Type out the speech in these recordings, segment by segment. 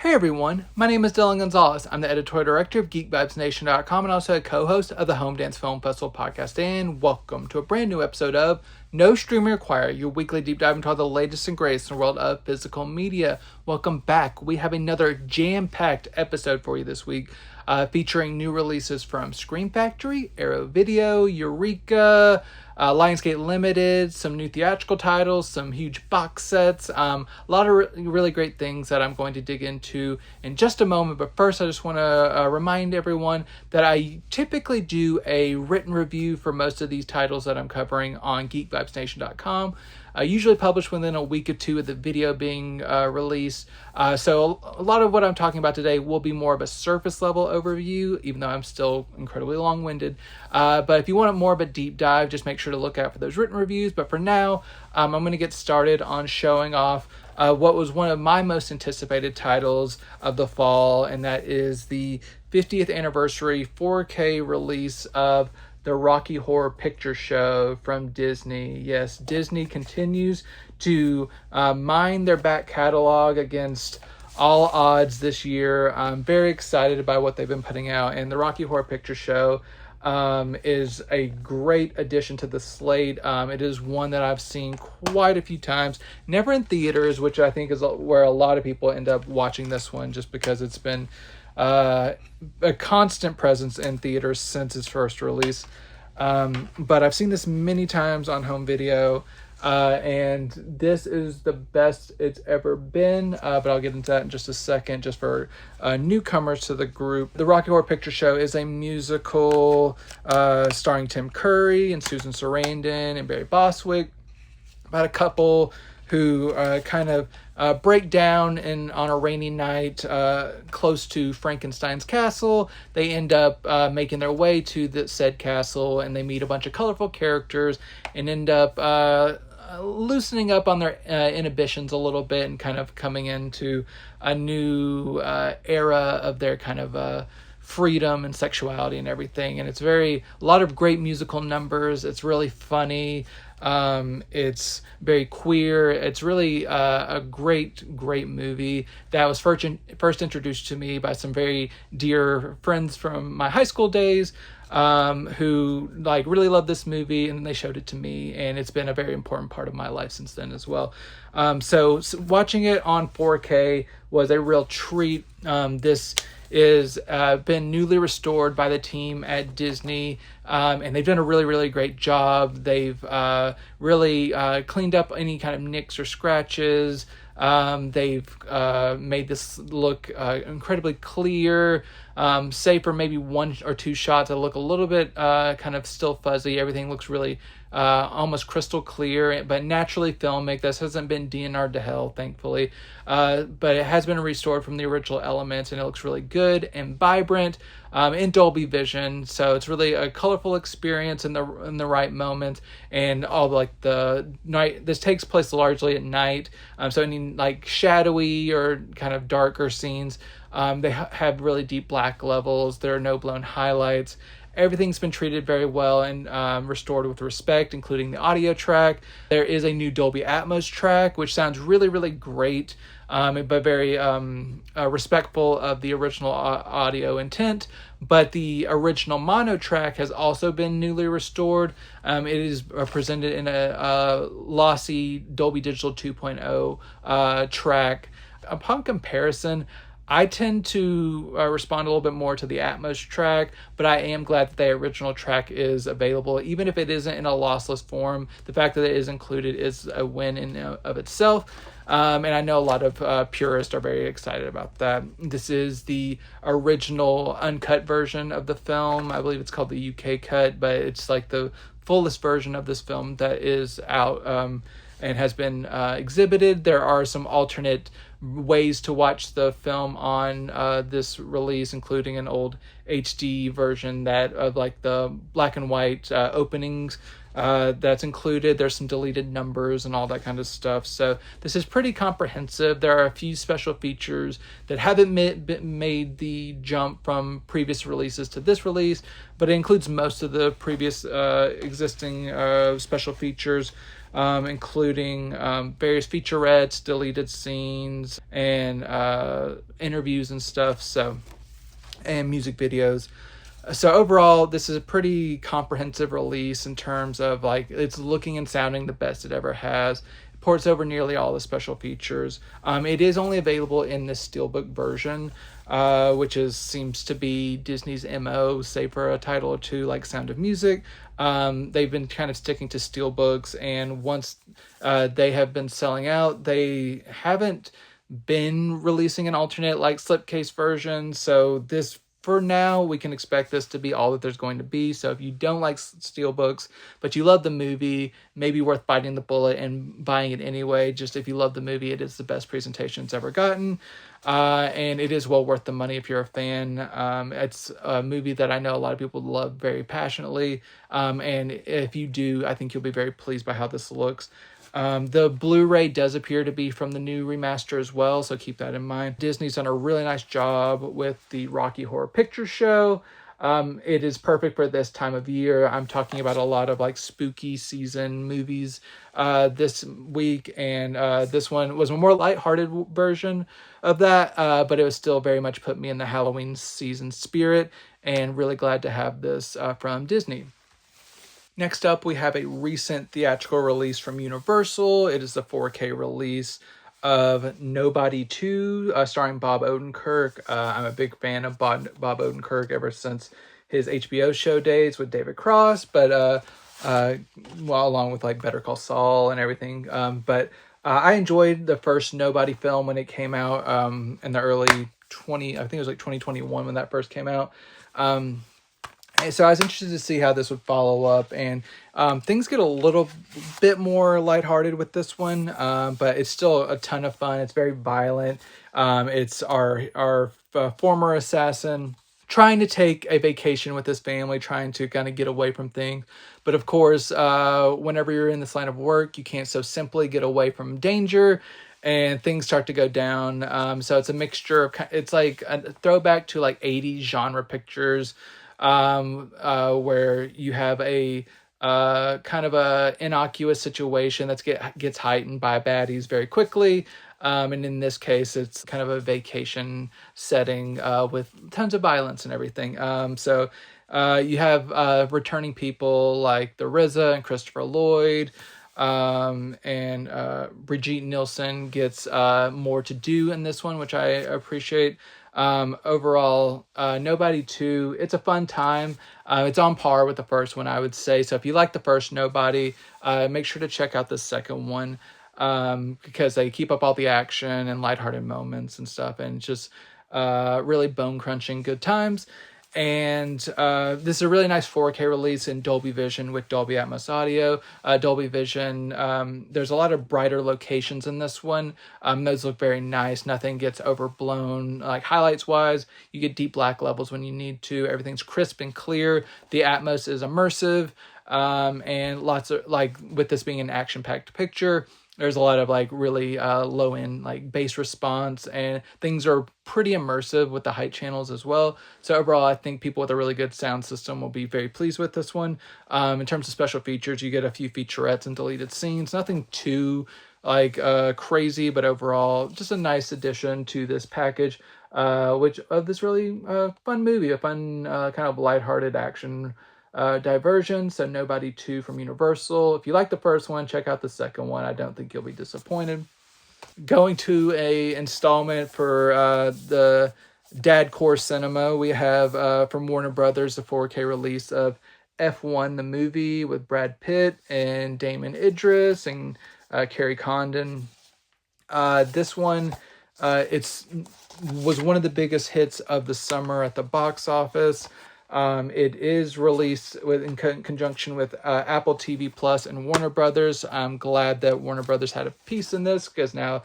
Hey everyone, my name is Dillon Gonzalez. I'm the editorial director of GeekVibesNation.com and also a co-host of the Home Dance Film Festival podcast. And welcome to a brand new episode of No Streaming Required, your weekly deep dive into all the latest and greatest in the world of physical media. Welcome back. We have another jam-packed episode for you this week, featuring new releases from Scream Factory, Arrow Video, Eureka, Lionsgate Limited, some new theatrical titles, some huge box sets, a lot of really great things that I'm going to dig into in just a moment. But first, I just want to remind everyone that I typically do a written review for most of these titles that I'm covering on GeekVibesNation.com. Usually published within a week or two of the video being released. So a lot of what I'm talking about today will be more of a surface level overview, even though I'm still incredibly long-winded. But if you want more of a deep dive, just make sure to look out for those written reviews. But for now, I'm going to get started on showing off what was one of my most anticipated titles of the fall, and that is the 50th anniversary 4K release of the Rocky Horror Picture Show from Disney. Yes, Disney continues to mine their back catalog against all odds this year. I'm very excited by what they've been putting out, and the Rocky Horror Picture Show is a great addition to the slate. It is one that I've seen quite a few times, never in theaters, which I think is where a lot of people end up watching this one, just because it's been a constant presence in theaters since its first release. But I've seen this many times on home video, and this is the best it's ever been, but I'll get into that in just a second. Just for newcomers to the group, the Rocky Horror Picture Show is a musical starring Tim Curry and Susan Sarandon and Barry Bostwick about a couple who kind of break down on a rainy night close to Frankenstein's castle. They end up making their way to the said castle, and they meet a bunch of colorful characters and end up loosening up on their inhibitions a little bit and kind of coming into a new era of their kind of freedom and sexuality and everything. And it's a lot of great musical numbers. It's really funny. It's very queer. It's really a great movie that was first introduced to me by some very dear friends from my high school days, who really loved this movie, and they showed it to me, and it's been a very important part of my life since then as well. So watching it on 4K was a real treat. This is been newly restored by the team at Disney, and they've done a really great job. They've really cleaned up any kind of nicks or scratches. They've made this look incredibly clear, save for maybe one or two shots that look a little bit kind of still fuzzy. Everything looks really almost crystal clear, but naturally filmic. This hasn't been DNR'd to hell, thankfully, but it has been restored from the original elements, and it looks really good and vibrant in Dolby Vision. So it's really a colorful experience in the right moment, and all the night. This takes place largely at night, so any shadowy or kind of darker scenes, they have really deep black levels. There are no blown highlights. Everything's been treated very well and restored with respect, including the audio track. There is a new Dolby Atmos track, which sounds really great, but very respectful of the original audio intent. But the original mono track has also been newly restored. It is presented in a lossy Dolby Digital 2.0 track. Upon comparison, I tend to respond a little bit more to the Atmos track, but I am glad that the original track is available. Even if it isn't in a lossless form, the fact that it is included is a win in of itself. And I know a lot of purists are very excited about that. This is the original uncut version of the film. I believe it's called the UK cut, but it's the fullest version of this film that is out and has been exhibited. There are some alternate ways to watch the film on this release, including an old HD version that of like the black and white openings that's included. There's some deleted numbers and all that kind of stuff. So this is pretty comprehensive. There are a few special features that haven't made the jump from previous releases to this release, but it includes most of the previous existing special features, including various featurettes, deleted scenes, and interviews and stuff. So, and music videos. So overall, this is a pretty comprehensive release in terms of like it's looking and sounding the best it ever has. It ports over nearly all the special features. It is only available in the steelbook version, which seems to be Disney's MO, save for a title or two like Sound of Music. They've been kind of sticking to steelbooks, and once they have been selling out, they haven't been releasing an alternate like slipcase version. So this, for now, we can expect this to be all that there's going to be. So if you don't like steelbooks, but you love the movie, maybe worth biting the bullet and buying it anyway. Just if you love the movie, it is the best presentation it's ever gotten. And it is well worth the money if you're a fan. It's a movie that I know a lot of people love very passionately. And if you do, I think you'll be very pleased by how this looks. The Blu-ray does appear to be from the new remaster as well, so keep that in mind. Disney's done a really nice job with the Rocky Horror Picture Show. It is perfect for this time of year. I'm talking about a lot of like spooky season movies this week, and this one was a more lighthearted version of that, but it was still very much put me in the Halloween season spirit, and really glad to have this from Disney. Next up, we have a recent theatrical release from Universal. It is the 4K release of Nobody 2, starring Bob Odenkirk. I'm a big fan of Bob Odenkirk ever since his HBO show days with David Cross, but along with like Better Call Saul and everything. But I enjoyed the first Nobody film when it came out in the early I think it was like 2021 when that first came out. So I was interested to see how this would follow up, and things get a little bit more lighthearted with this one, but it's still a ton of fun. It's very violent. It's our former assassin trying to take a vacation with his family, trying to kind of get away from things. But of course, whenever you're in this line of work, you can't so simply get away from danger, and things start to go down. So it's a mixture of, it's like a throwback to like 80s genre pictures, where you have a kind of a innocuous situation that gets heightened by baddies very quickly. And in this case, it's kind of a vacation setting with tons of violence and everything. So you have returning people like the RZA and Christopher Lloyd, and Brigitte Nielsen gets more to do in this one, which I appreciate. Overall, Nobody 2, it's a fun time. It's on par with the first one, I would say. So if you like the first Nobody, make sure to check out the second one, because they keep up all the action and lighthearted moments and stuff, and just really bone-crunching good times. And this is a really nice 4K release in Dolby Vision with Dolby Atmos audio. Dolby Vision, there's a lot of brighter locations in this one. Those look very nice. Nothing gets overblown, like highlights-wise. You get deep black levels when you need to. Everything's crisp and clear. The Atmos is immersive, and lots of, like, with this being an action-packed picture, there's a lot of like really low end like bass response, and things are pretty immersive with the height channels as well. So overall, I think people with a really good sound system will be very pleased with this one. In terms of special features, you get a few featurettes and deleted scenes. Nothing too like crazy, but overall, just a nice addition to this package, which of this really fun movie, a fun kind of lighthearted action diversion. So Nobody 2 from Universal. If you like the first one, check out the second one. I don't think you'll be disappointed. Going to a installment for the Dad Core Cinema, we have from Warner Brothers the 4K release of F1 the movie with Brad Pitt and Damon Idris and Carrie Condon. This one, was one of the biggest hits of the summer at the box office. It is released in conjunction with Apple TV Plus and Warner Brothers. I'm glad that Warner Brothers had a piece in this, because now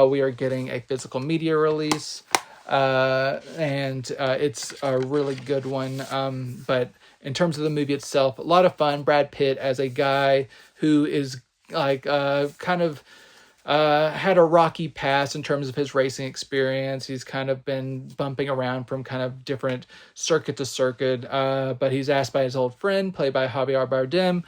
we are getting a physical media release. and it's a really good one. But in terms of the movie itself, a lot of fun. Brad Pitt as a guy who is like kind of had a rocky past in terms of his racing experience. He's kind of been bumping around from kind of different circuit to circuit, but he's asked by his old friend, played by Javier Bardem,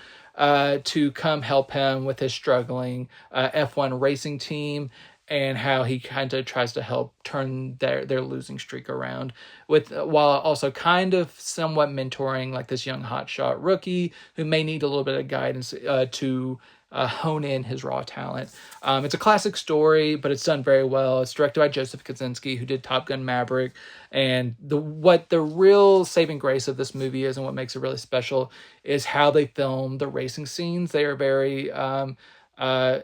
to come help him with his struggling F1 racing team, and how he kind of tries to help turn their losing streak around, with while also kind of somewhat mentoring like this young hotshot rookie who may need a little bit of guidance to hone in his raw talent. It's a classic story, but it's done very well. It's directed by Joseph Kosinski, who did Top Gun Maverick. And what the real saving grace of this movie is, and what makes it really special, is how they film the racing scenes. They are very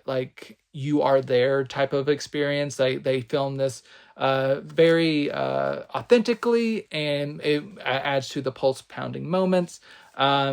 like you are there type of experience. They film this very authentically, and it adds to the pulse pounding moments.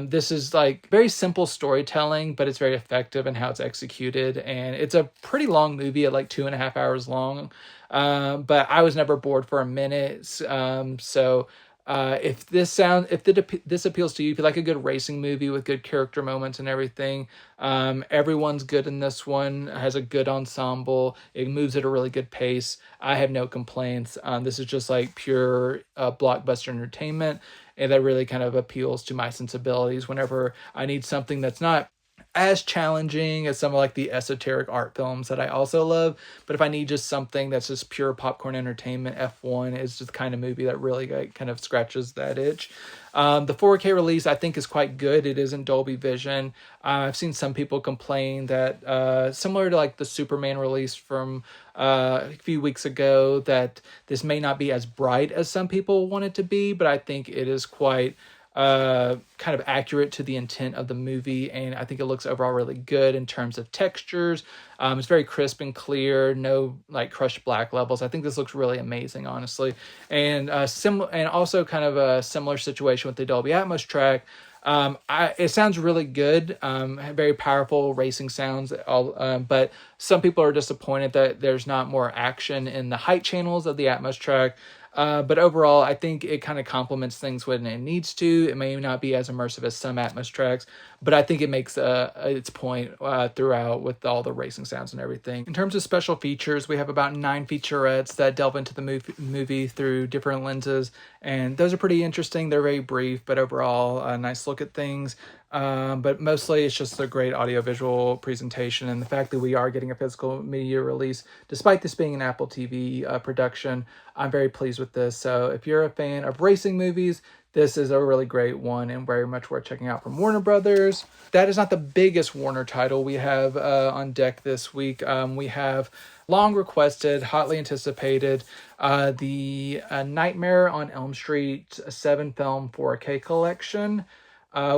This is like very simple storytelling, but it's very effective in how it's executed. And it's a pretty long movie at like 2.5 hours long. But I was never bored for a minute. So if this appeals to you, if you like a good racing movie with good character moments and everything, everyone's good in this one. Has a good ensemble. It moves at a really good pace. I have no complaints. This is just like pure blockbuster entertainment, and that really kind of appeals to my sensibilities whenever I need something that's not as challenging as some of like the esoteric art films that I also love. But if I need just something that's just pure popcorn entertainment, F1 is just the kind of movie that really like, kind of scratches that itch. The 4K release I think is quite good. It is in Dolby Vision. I've seen some people complain that similar to like the Superman release from a few weeks ago, that this may not be as bright as some people want it to be, but I think it is quite kind of accurate to the intent of the movie, and I think it looks overall really good in terms of textures. It's very crisp and clear, no like crushed black levels. I think this looks really amazing, honestly. And and also kind of a similar situation with the Dolby Atmos track. It sounds really good, very powerful racing sounds, but some people are disappointed that there's not more action in the height channels of the Atmos track. But overall, I think it kind of complements things when it needs to. It may not be as immersive as some Atmos tracks, but I think it makes its point throughout with all the racing sounds and everything. In terms of special features, we have about 9 featurettes that delve into the movie through different lenses, and those are pretty interesting. They're very brief, but overall, a nice look at things. But mostly it's just a great audiovisual presentation, and the fact that we are getting a physical media release, despite this being an Apple TV production, I'm very pleased with this. So if you're a fan of racing movies, this is a really great one and very much worth checking out from Warner Brothers. That is not the biggest Warner title we have on deck this week. We have long requested, hotly anticipated, the Nightmare on Elm Street 7-film 4K collection.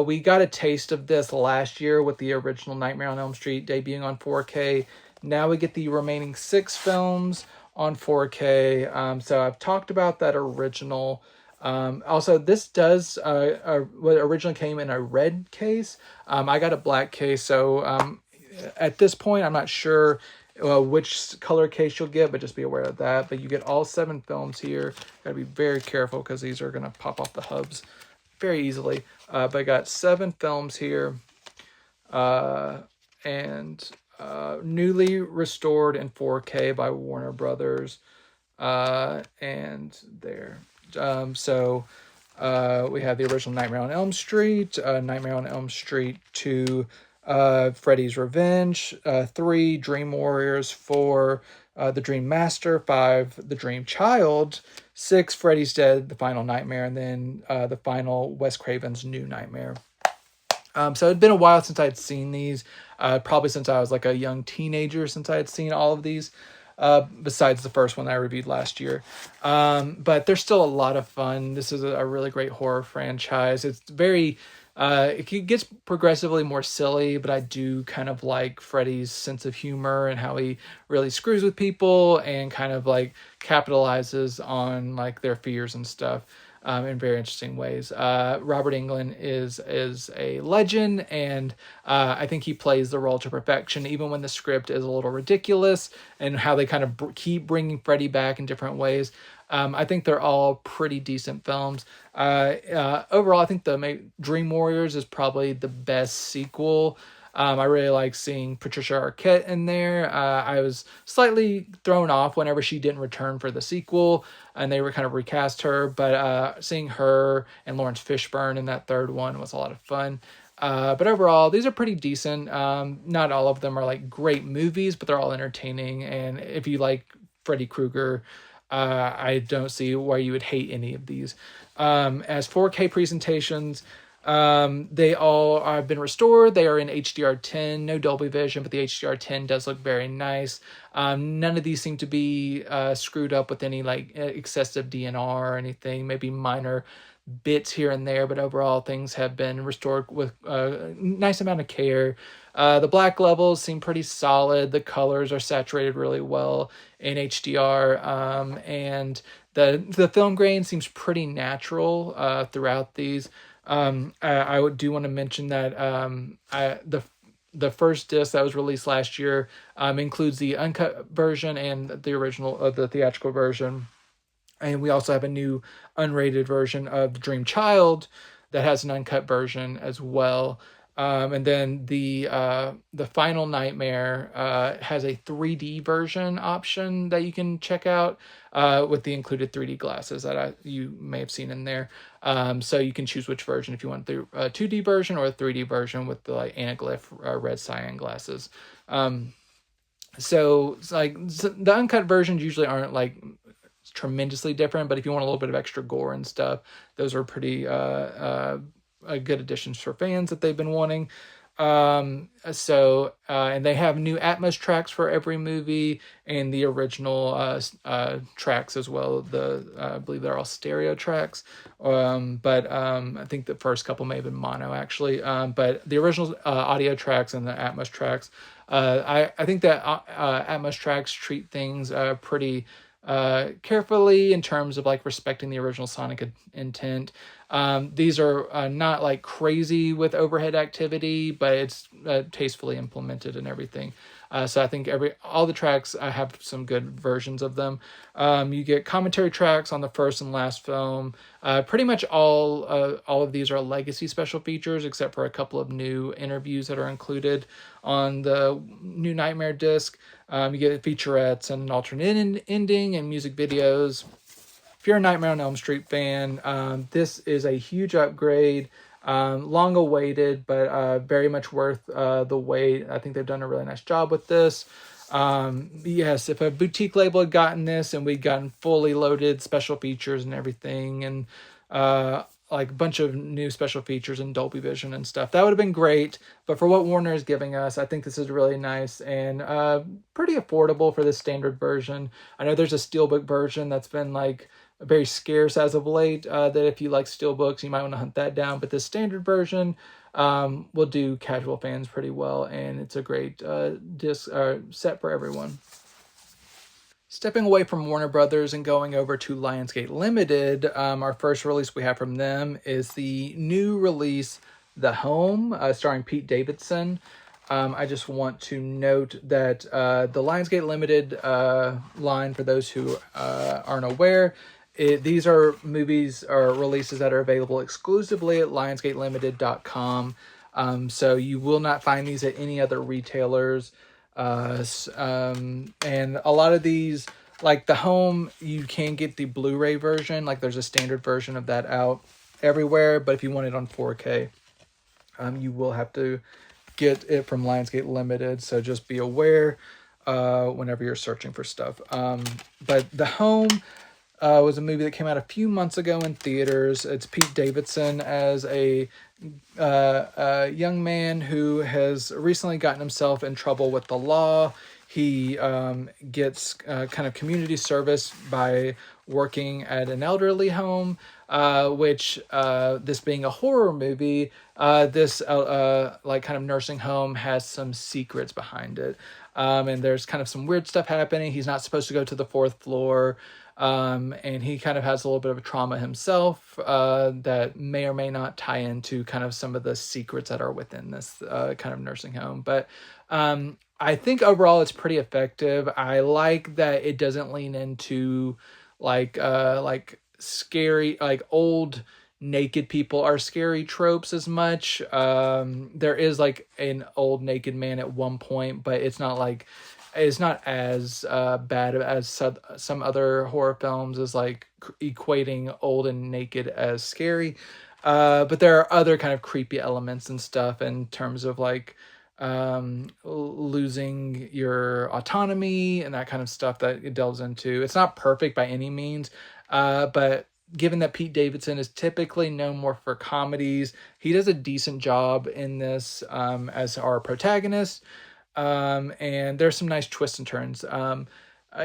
We got a taste of this last year with the original Nightmare on Elm Street debuting on 4K. Now we get the remaining 6 films on 4K. So I've talked about that original. Also, this does what originally came in a red case. I got a black case, so at this point, I'm not sure which color case you'll get, but just be aware of that. But you get all 7 films here. Got to be very careful because these are going to pop off the hubs very easily. But I got 7 films here, and newly restored in 4K by Warner Brothers, and there. So we have the original Nightmare on Elm Street, Nightmare on Elm Street 2, Freddy's Revenge, 3, Dream Warriors, 4, The Dream Master, 5, The Dream Child, 6, Freddy's Dead, The Final Nightmare, and then the final Wes Craven's New Nightmare. So it'd been a while since I'd seen these, probably since I was like a young teenager since I had seen all of these, besides the first one that I reviewed last year. But they're still a lot of fun. This is a really great horror franchise. It's very... it gets progressively more silly, but I do kind of like Freddy's sense of humor and how he really screws with people and kind of like capitalizes on like their fears and stuff in very interesting ways. Robert Englund is a legend, and I think he plays the role to perfection, even when the script is a little ridiculous and how they kind of keep bringing Freddy back in different ways. I think they're all pretty decent films. Overall, I think the Dream Warriors is probably the best sequel. I really like seeing Patricia Arquette in there. I was slightly thrown off whenever she didn't return for the sequel, and they were kind of recast her. But seeing her and Lawrence Fishburne in that third one was a lot of fun. But overall, these are pretty decent. Not all of them are like great movies, but they're all entertaining. And if you like Freddy Krueger, I don't see why you would hate any of these. As 4K presentations, they all have been restored. They are in HDR10, no Dolby Vision, but the HDR10 does look very nice. None of these seem to be screwed up with any like excessive DNR or anything, maybe minor bits here and there, but overall things have been restored with a nice amount of care. The black levels seem pretty solid. The colors are saturated really well in HDR, and the film grain seems pretty natural throughout these. I do want to mention that the first disc that was released last year includes the uncut version and the original, the theatrical version. And we also have a new unrated version of Dream Child that has an uncut version as well. And then the Final Nightmare has a 3D version option that you can check out with the included 3D glasses that you may have seen in there. So you can choose which version if you want the 2D version or a 3D version with the like anaglyph red cyan glasses. So the uncut versions usually aren't like tremendously different, but if you want a little bit of extra gore and stuff, those are pretty good additions for fans that they've been wanting. And they have new Atmos tracks for every movie and the original tracks as well. I believe they're all stereo tracks, but I think the first couple may have been mono actually. But the original audio tracks and the Atmos tracks, I think that Atmos tracks treat things pretty carefully in terms of like respecting the original sonic intent. These are not like crazy with overhead activity, but it's tastefully implemented and everything. So I think all the tracks have some good versions of them. You get commentary tracks on the first and last film. Pretty much all of these are legacy special features, except for a couple of new interviews that are included on the new Nightmare disc. You get featurettes and an alternate ending and music videos. If you're a Nightmare on Elm Street fan, this is a huge upgrade. Long awaited, but very much worth the wait. I think they've done a really nice job with this. Yes, if a boutique label had gotten this and we'd gotten fully loaded special features and everything, and like a bunch of new special features and Dolby Vision and stuff, that would have been great. But for what Warner is giving us, I think this is really nice and pretty affordable for the standard version. I know there's a Steelbook version that's been like very scarce as of late, that if you like steelbooks, you might want to hunt that down. But this standard version will do casual fans pretty well, and it's a great disc set for everyone. Stepping away from Warner Brothers and going over to Lionsgate Limited, our first release we have from them is the new release, The Home, starring Pete Davidson. I just want to note that the Lionsgate Limited line, for those who aren't aware, these are movies or releases that are available exclusively at lionsgatelimited.com. So you will not find these at any other retailers. And a lot of these, like The Home, you can get the Blu-ray version. Like there's a standard version of that out everywhere. But if you want it on 4K, you will have to get it from Lionsgate Limited. So just be aware whenever you're searching for stuff. But The Home was a movie that came out a few months ago in theaters. It's Pete Davidson as a young man who has recently gotten himself in trouble with the law. He gets kind of community service by working at an elderly home, which this being a horror movie, this like kind of nursing home has some secrets behind it. And there's kind of some weird stuff happening. He's not supposed to go to the fourth floor. And he kind of has a little bit of a trauma himself that may or may not tie into kind of some of the secrets that are within this kind of nursing home. But I think overall it's pretty effective. I like that it doesn't lean into like scary, like old naked people are scary tropes as much. There is like an old naked man at one point, but it's not as bad as some other horror films, as like equating old and naked as scary. But there are other kind of creepy elements and stuff in terms of like losing your autonomy and that kind of stuff that it delves into. It's not perfect by any means, but given that Pete Davidson is typically known more for comedies, he does a decent job in this as our protagonist. And there's some nice twists and turns.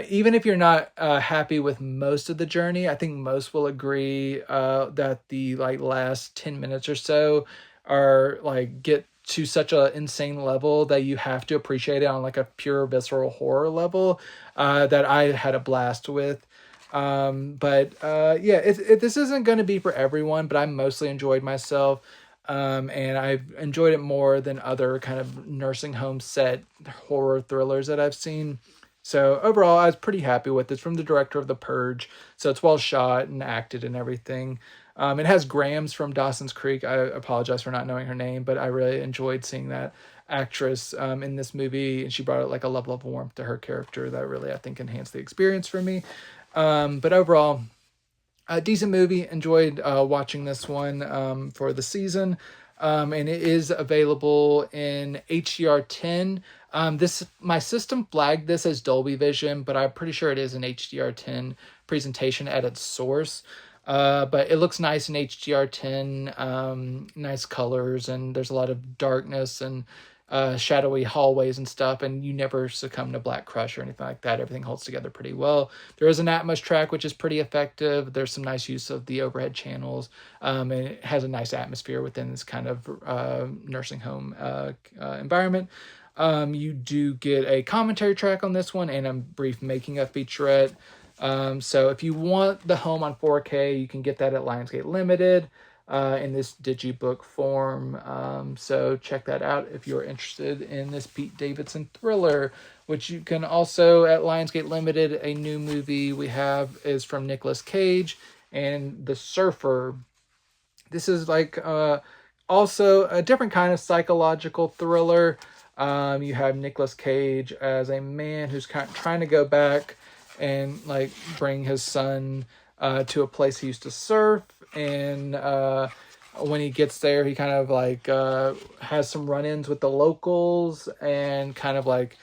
Even if you're not happy with most of the journey, I think most will agree that the like last 10 minutes or so are like get to such an insane level that you have to appreciate it on like a pure visceral horror level that I had a blast with. But yeah, this isn't going to be for everyone, but I mostly enjoyed myself. And I've enjoyed it more than other kind of nursing home set horror thrillers that I've seen. So overall, I was pretty happy with this, from the director of The Purge. So it's well shot and acted and everything. It has Grams from Dawson's Creek. I apologize for not knowing her name, but I really enjoyed seeing that actress in this movie, and she brought like a level of warmth to her character that really, I think, enhanced the experience for me. But overall, a decent movie. Enjoyed watching this one for the season. And it is available in HDR10. My system flagged this as Dolby Vision, but I'm pretty sure it is an HDR10 presentation at its source. But it looks nice in HDR10, nice colors, and there's a lot of darkness and shadowy hallways and stuff, and you never succumb to Black Crush or anything like that. Everything holds together pretty well. There is an Atmos track, which is pretty effective. There's some nice use of the overhead channels, and it has a nice atmosphere within this kind of nursing home environment. You do get a commentary track on this one and a brief making of featurette. So if you want the home on 4K, you can get that at Lionsgate Limited in this digibook form. So check that out if you're interested in this Pete Davidson thriller, which you can also at Lionsgate Limited. A new movie we have is from Nicolas Cage and The Surfer. This is like also a different kind of psychological thriller. You have Nicolas Cage as a man who's kind of trying to go back and like bring his son to a place he used to surf, and when he gets there, he kind of like has some run-ins with the locals, and kind of like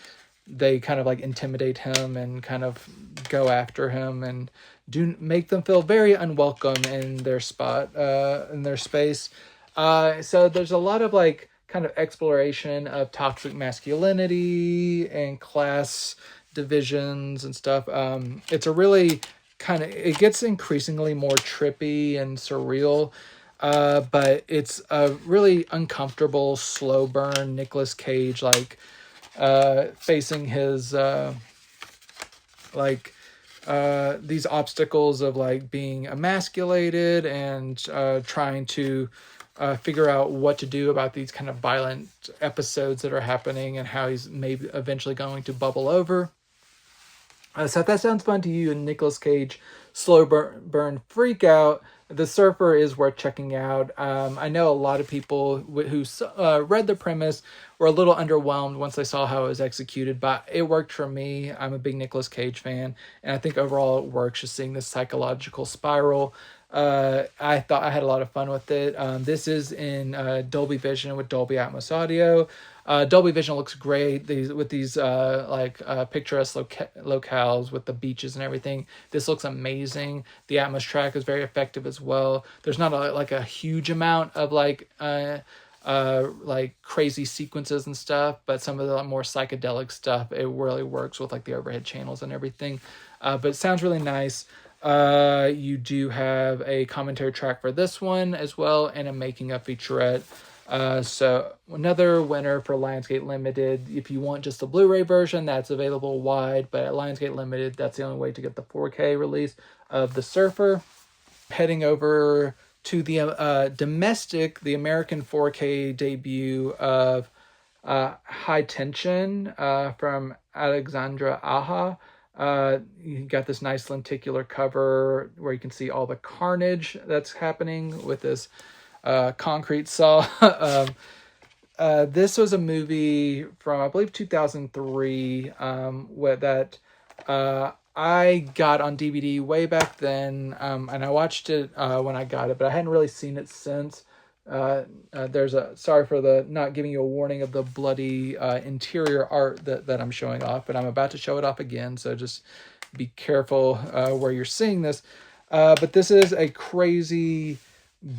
they kind of like intimidate him and kind of go after him and do make them feel very unwelcome in their spot, in their space. So there's a lot of like kind of exploration of toxic masculinity and class divisions and stuff. It's a really it gets increasingly more trippy and surreal, but it's a really uncomfortable, slow burn Nicolas Cage, like facing his these obstacles of like being emasculated and trying to figure out what to do about these kind of violent episodes that are happening, and how he's maybe eventually going to bubble over. So if that sounds fun to you, and Nicolas Cage slow burn freak out, The Surfer is worth checking out. I know a lot of people who read the premise were a little underwhelmed once they saw how it was executed, but it worked for me. I'm a big Nicolas Cage fan, and I think overall it works, just seeing this psychological spiral. I thought I had a lot of fun with it. This is in Dolby Vision with Dolby Atmos audio. Dolby Vision looks great. With these picturesque locales with the beaches and everything. This looks amazing. The Atmos track is very effective as well. There's not a huge amount of crazy sequences and stuff, but some of the more psychedelic stuff, it really works with like the overhead channels and everything. But it sounds really nice. You do have a commentary track for this one as well, and a making of featurette. So another winner for Lionsgate Limited. If you want just the Blu-ray version, that's available wide, but at Lionsgate Limited, that's the only way to get the 4K release of The Surfer. Heading over to the the American 4K debut of High Tension from Alexandra Aja. You got this nice lenticular cover where you can see all the carnage that's happening with this concrete saw. This was a movie from, I believe, 2003, I got on DVD way back then, and I watched it when I got it, but I hadn't really seen it since. Sorry for the not giving you a warning of the bloody interior art that I'm showing off, but I'm about to show it off again, so just be careful where you're seeing this. But this is a crazy,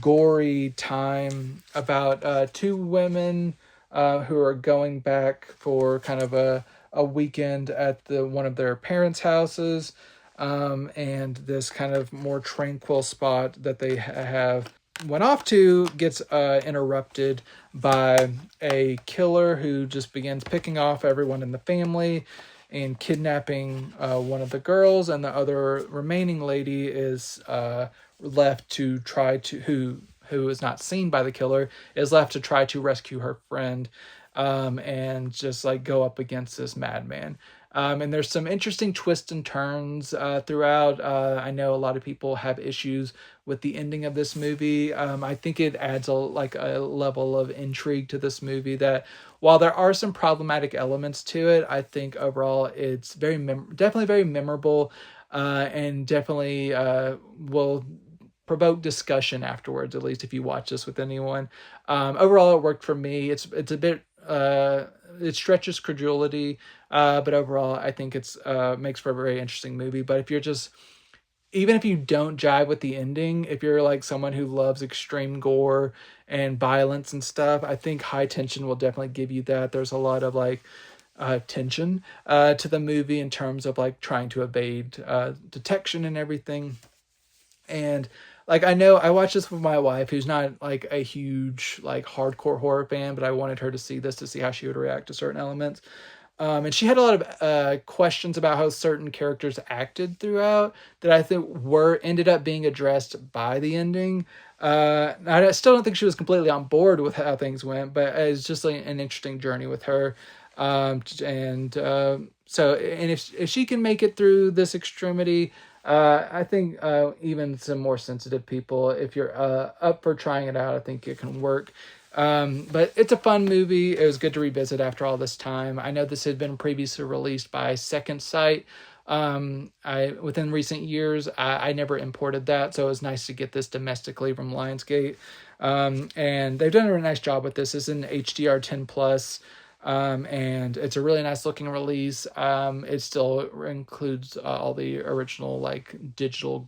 gory time about two women who are going back for kind of a weekend at one of their parents' houses, and this kind of more tranquil spot that they have went off to gets interrupted by a killer who just begins picking off everyone in the family and kidnapping one of the girls, and the other remaining lady is left to try to who is not seen by the killer, is left to try to rescue her friend, and just like go up against this madman. And there's some interesting twists and turns throughout. I know a lot of people have issues with the ending of this movie. I think it adds a level of intrigue to this movie that, while there are some problematic elements to it, I think overall it's definitely very memorable, and definitely will provoke discussion afterwards, at least if you watch this with anyone. Overall, it worked for me. It's a bit it stretches credulity, but overall, I think it's makes for a very interesting movie. But if you're just, even if you don't jive with the ending, if you're like someone who loves extreme gore and violence and stuff, I think High Tension will definitely give you that. There's a lot of like tension to the movie in terms of like trying to evade detection and everything. And like, I know I watched this with my wife, who's not like a huge like hardcore horror fan, but I wanted her to see this to see how she would react to certain elements. And she had a lot of questions about how certain characters acted throughout that I think ended up being addressed by the ending. I still don't think she was completely on board with how things went, but it's just like an interesting journey with her. And if she can make it through this extremity, I think even some more sensitive people, if you're up for trying it out, I think it can work. But it's a fun movie. It was good to revisit after all this time. I know this had been previously released by Second Sight. Within recent years, I never imported that, so it was nice to get this domestically from Lionsgate. And they've done a really nice job with this. It's an HDR 10 plus. And it's a really nice looking release. It still includes all the original like digital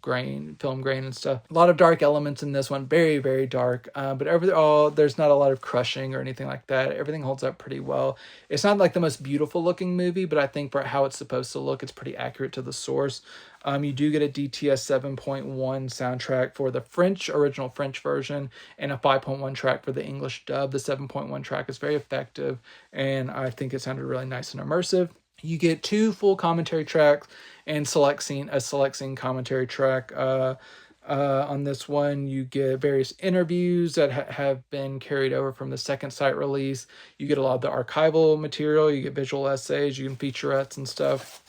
film grain and stuff. A lot of dark elements in this one, very, very dark. But overall, there's not a lot of crushing or anything like that. Everything holds up pretty well. It's not like the most beautiful looking movie, but I think for how it's supposed to look, it's pretty accurate to the source. You do get a DTS 7.1 soundtrack for the original French version, and a 5.1 track for the English dub. The 7.1 track is very effective, and I think it sounded really nice and immersive. You get 2 full commentary tracks and a select scene commentary track. On this one, you get various interviews that have been carried over from the Second Sight release. You get a lot of the archival material. You get visual essays. You get featurettes and stuff.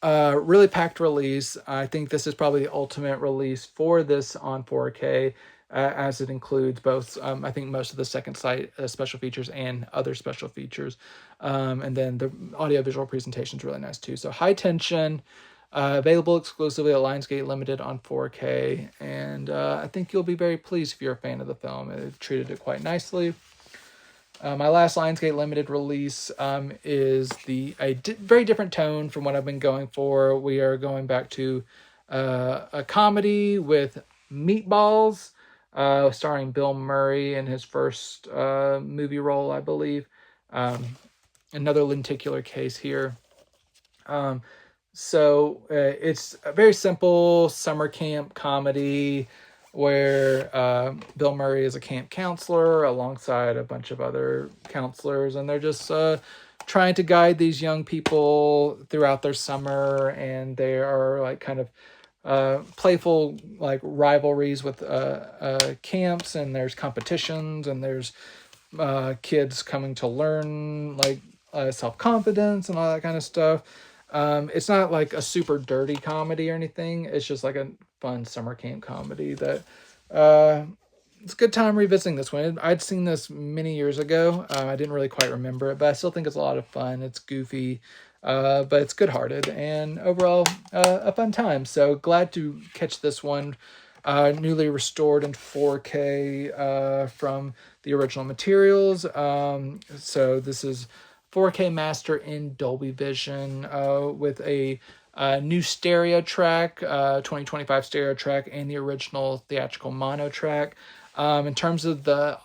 Really packed release. I think this is probably the ultimate release for this on 4K, as it includes both, I think, most of the Second Sight special features and other special features. And then the audiovisual presentation is really nice too. So High Tension, available exclusively at Lionsgate Limited on 4K. And I think you'll be very pleased if you're a fan of the film. It treated it quite nicely. My last Lionsgate Limited release is very different tone from what I've been going for. We are going back to a comedy with Meatballs, starring Bill Murray in his first movie role, I believe. Another lenticular case here. So it's a very simple summer camp comedy where Bill Murray is a camp counselor alongside a bunch of other counselors, and they're just trying to guide these young people throughout their summer, and they are like kind of playful like rivalries with camps, and there's competitions, and there's kids coming to learn like self-confidence and all that kind of stuff. It's not like a super dirty comedy or anything. It's just like a fun summer camp comedy that uh, it's a good time revisiting this one. I'd seen this many years ago. I didn't really quite remember it, but I still think it's a lot of fun. It's goofy, but it's good-hearted and overall a fun time. So glad to catch this one newly restored in 4K from the original materials. So this is 4K master in Dolby Vision with a new stereo track, 2025 stereo track, and the original theatrical mono track. In terms of the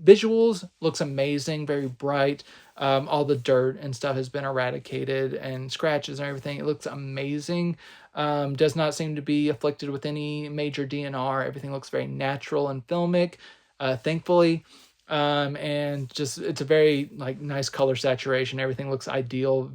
visuals, looks amazing, very bright. All the dirt and stuff has been eradicated and scratches and everything. It looks amazing. Does not seem to be afflicted with any major DNR. Everything looks very natural and filmic, thankfully. And just it's a very like nice color saturation. Everything looks ideal,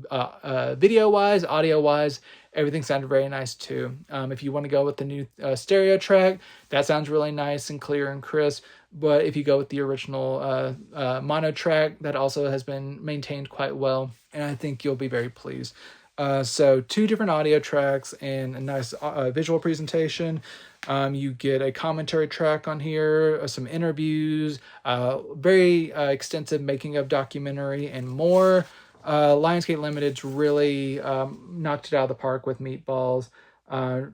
video wise, audio wise. Everything sounded very nice too. If you want to go with the new stereo track, that sounds really nice and clear and crisp. But if you go with the original mono track, that also has been maintained quite well, and I think you'll be very pleased. So 2 different audio tracks and a nice visual presentation. You get a commentary track on here, some interviews, very extensive making of documentary, and more. Lionsgate Limited's really knocked it out of the park with Meatballs.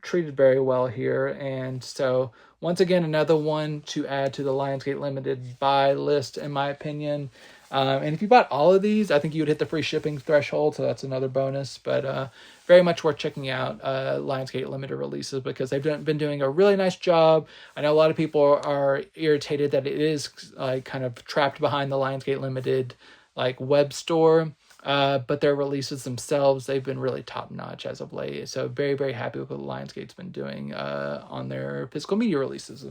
Treated very well here, and so once again another one to add to the Lionsgate Limited buy list, in my opinion. And if you bought all of these, I think you would hit the free shipping threshold, so that's another bonus. But very much worth checking out Lionsgate Limited releases because they've been doing a really nice job. I know a lot of people are irritated that it is like kind of trapped behind the Lionsgate Limited like web store. But their releases themselves, they've been really top notch as of late. So very, very happy with what Lionsgate's been doing on their physical media releases.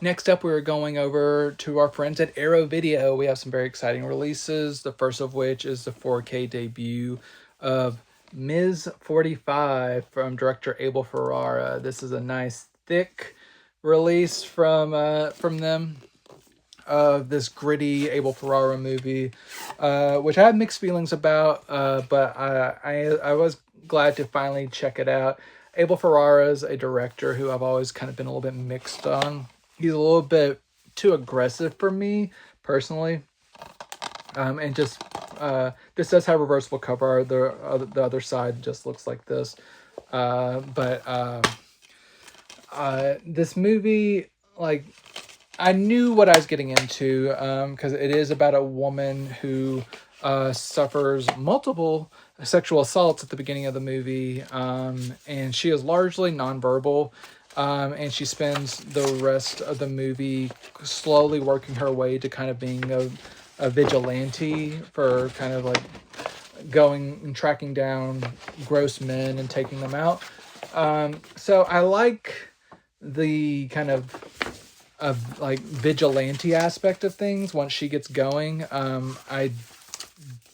Next up, we're going over to our friends at Arrow Video. We have some very exciting releases. The first of which is the 4K debut of Ms. 45 from director Abel Ferrara. This is a nice, thick release from them. Of this gritty Abel Ferrara movie, which I have mixed feelings about, but I was glad to finally check it out. Abel Ferrara is a director who I've always kind of been a little bit mixed on. He's a little bit too aggressive for me, personally. And just, this does have reversible cover art. The other side just looks like this. But this movie, like, I knew what I was getting into because it is about a woman who suffers multiple sexual assaults at the beginning of the movie, and she is largely nonverbal, and she spends the rest of the movie slowly working her way to kind of being a vigilante for kind of like going and tracking down gross men and taking them out. So I like the kind of like vigilante aspect of things once she gets going. I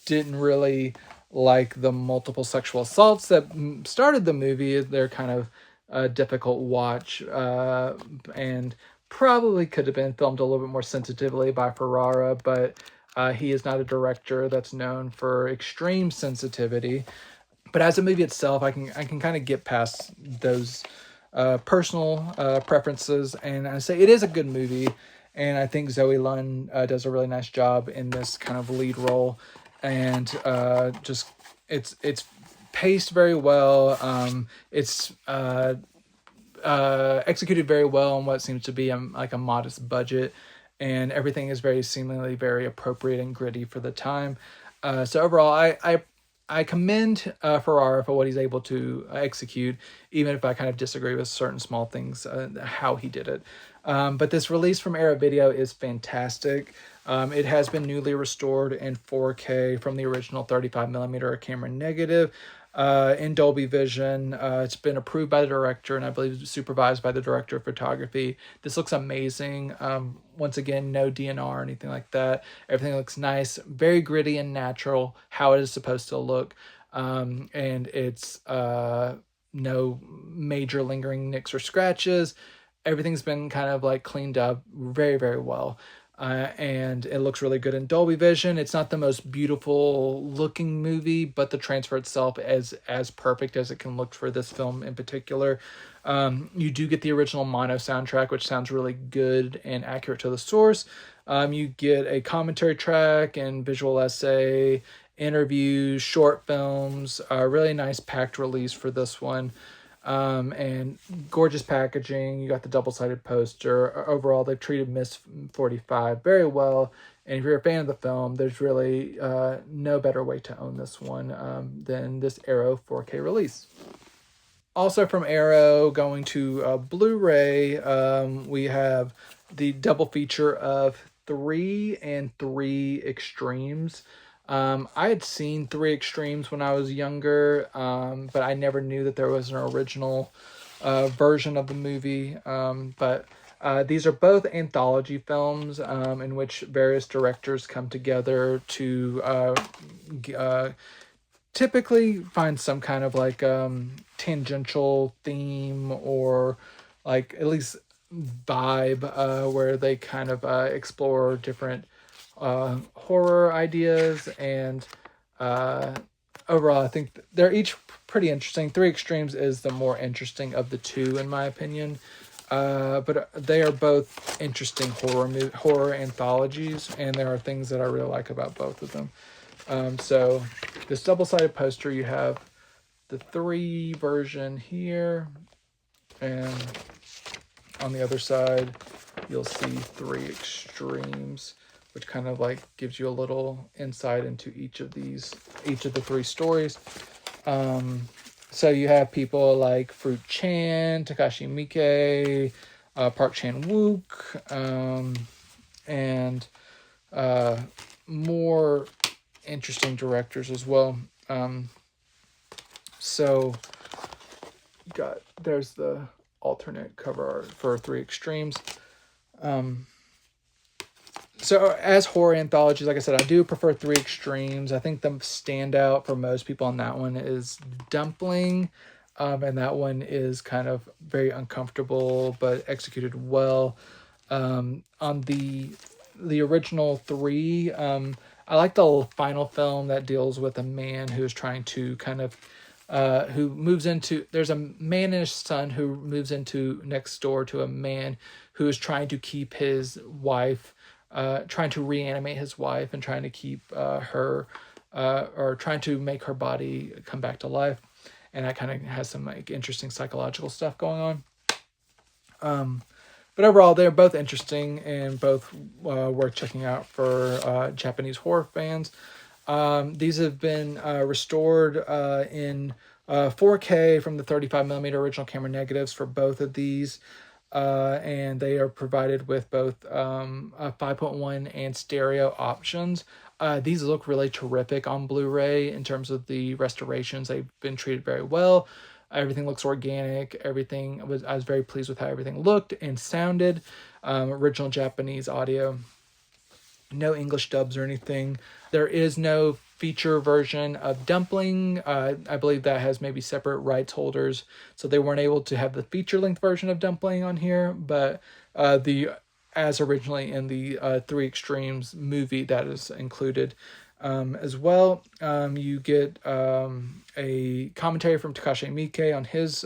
didn't really like the multiple sexual assaults that started the movie. They're kind of a difficult watch, and probably could have been filmed a little bit more sensitively by Ferrara, but he is not a director that's known for extreme sensitivity. But as a movie itself, I can kind of get past those personal preferences, and I say it is a good movie, and I think Zoe Lund does a really nice job in this kind of lead role, and just it's paced very well. It's executed very well on what seems to be like a modest budget, and everything is very seemingly very appropriate and gritty for the time. So overall, I commend Ferrara for what he's able to execute, even if I kind of disagree with certain small things, how he did it. But this release from Arrow Video is fantastic. It has been newly restored in 4K from the original 35mm camera negative in Dolby Vision. It's been approved by the director and I believe supervised by the director of photography. This looks amazing. Once again, no DNR or anything like that. Everything looks nice, very gritty and natural, how it is supposed to look. And it's no major lingering nicks or scratches. Everything's been kind of like cleaned up very, very well. and it looks really good in Dolby Vision. It's not the most beautiful looking movie, but the transfer itself is as perfect as it can look for this film in particular. You do get the original mono soundtrack, which sounds really good and accurate to the source. You get a commentary track and visual essay, interviews, short films, a really nice packed release for this one. And gorgeous packaging. You got the double-sided poster. Overall, they've treated Miss 45 very well. And if you're a fan of the film, there's really no better way to own this one than this Arrow 4K release. Also from Arrow, going to Blu-ray, we have the double feature of 3 and 3 Extremes. I had seen 3 Extremes when I was younger, but I never knew that there was an original version of the movie. But these are both anthology films in which various directors come together to typically find some kind of like tangential theme or like at least vibe where they kind of explore different horror ideas, and overall I think they're each pretty interesting. 3 Extremes is the more interesting of the two in my opinion, but they are both interesting horror anthologies, and there are things that I really like about both of them. So this double-sided poster, you have the 3 version here, and on the other side you'll see 3 Extremes, which kind of like gives you a little insight into each of the 3 stories. So you have people like Fruit Chan, Takashi Miike, Park Chan-wook, and more interesting directors as well. So there's the alternate cover art for 3 Extremes. So as horror anthologies, like I said, I do prefer 3 Extremes. I think the standout for most people on that one is Dumpling. And that one is kind of very uncomfortable, but executed well. On the original 3, I like the final film that deals with a man who is trying to kind of who moves into, there's a man and his son who moves into next door to a man who is trying to keep his wife, trying to reanimate his wife and trying to keep her, or trying to make her body come back to life. And that kind of has some like interesting psychological stuff going on. But overall, they're both interesting and both worth checking out for Japanese horror fans. These have been restored in 4K from the 35mm original camera negatives for both of these. And they are provided with both 5.1 and stereo options. These look really terrific on Blu-ray in terms of the restorations. They've been treated very well. Everything looks organic. I was very pleased with how everything looked and sounded. Original Japanese audio. No English dubs or anything. There is no feature version of Dumpling. I believe that has maybe separate rights holders, so they weren't able to have the feature-length version of Dumpling on here, but as originally in the 3 Extremes movie, that is included as well. You get a commentary from Takashi Miike on his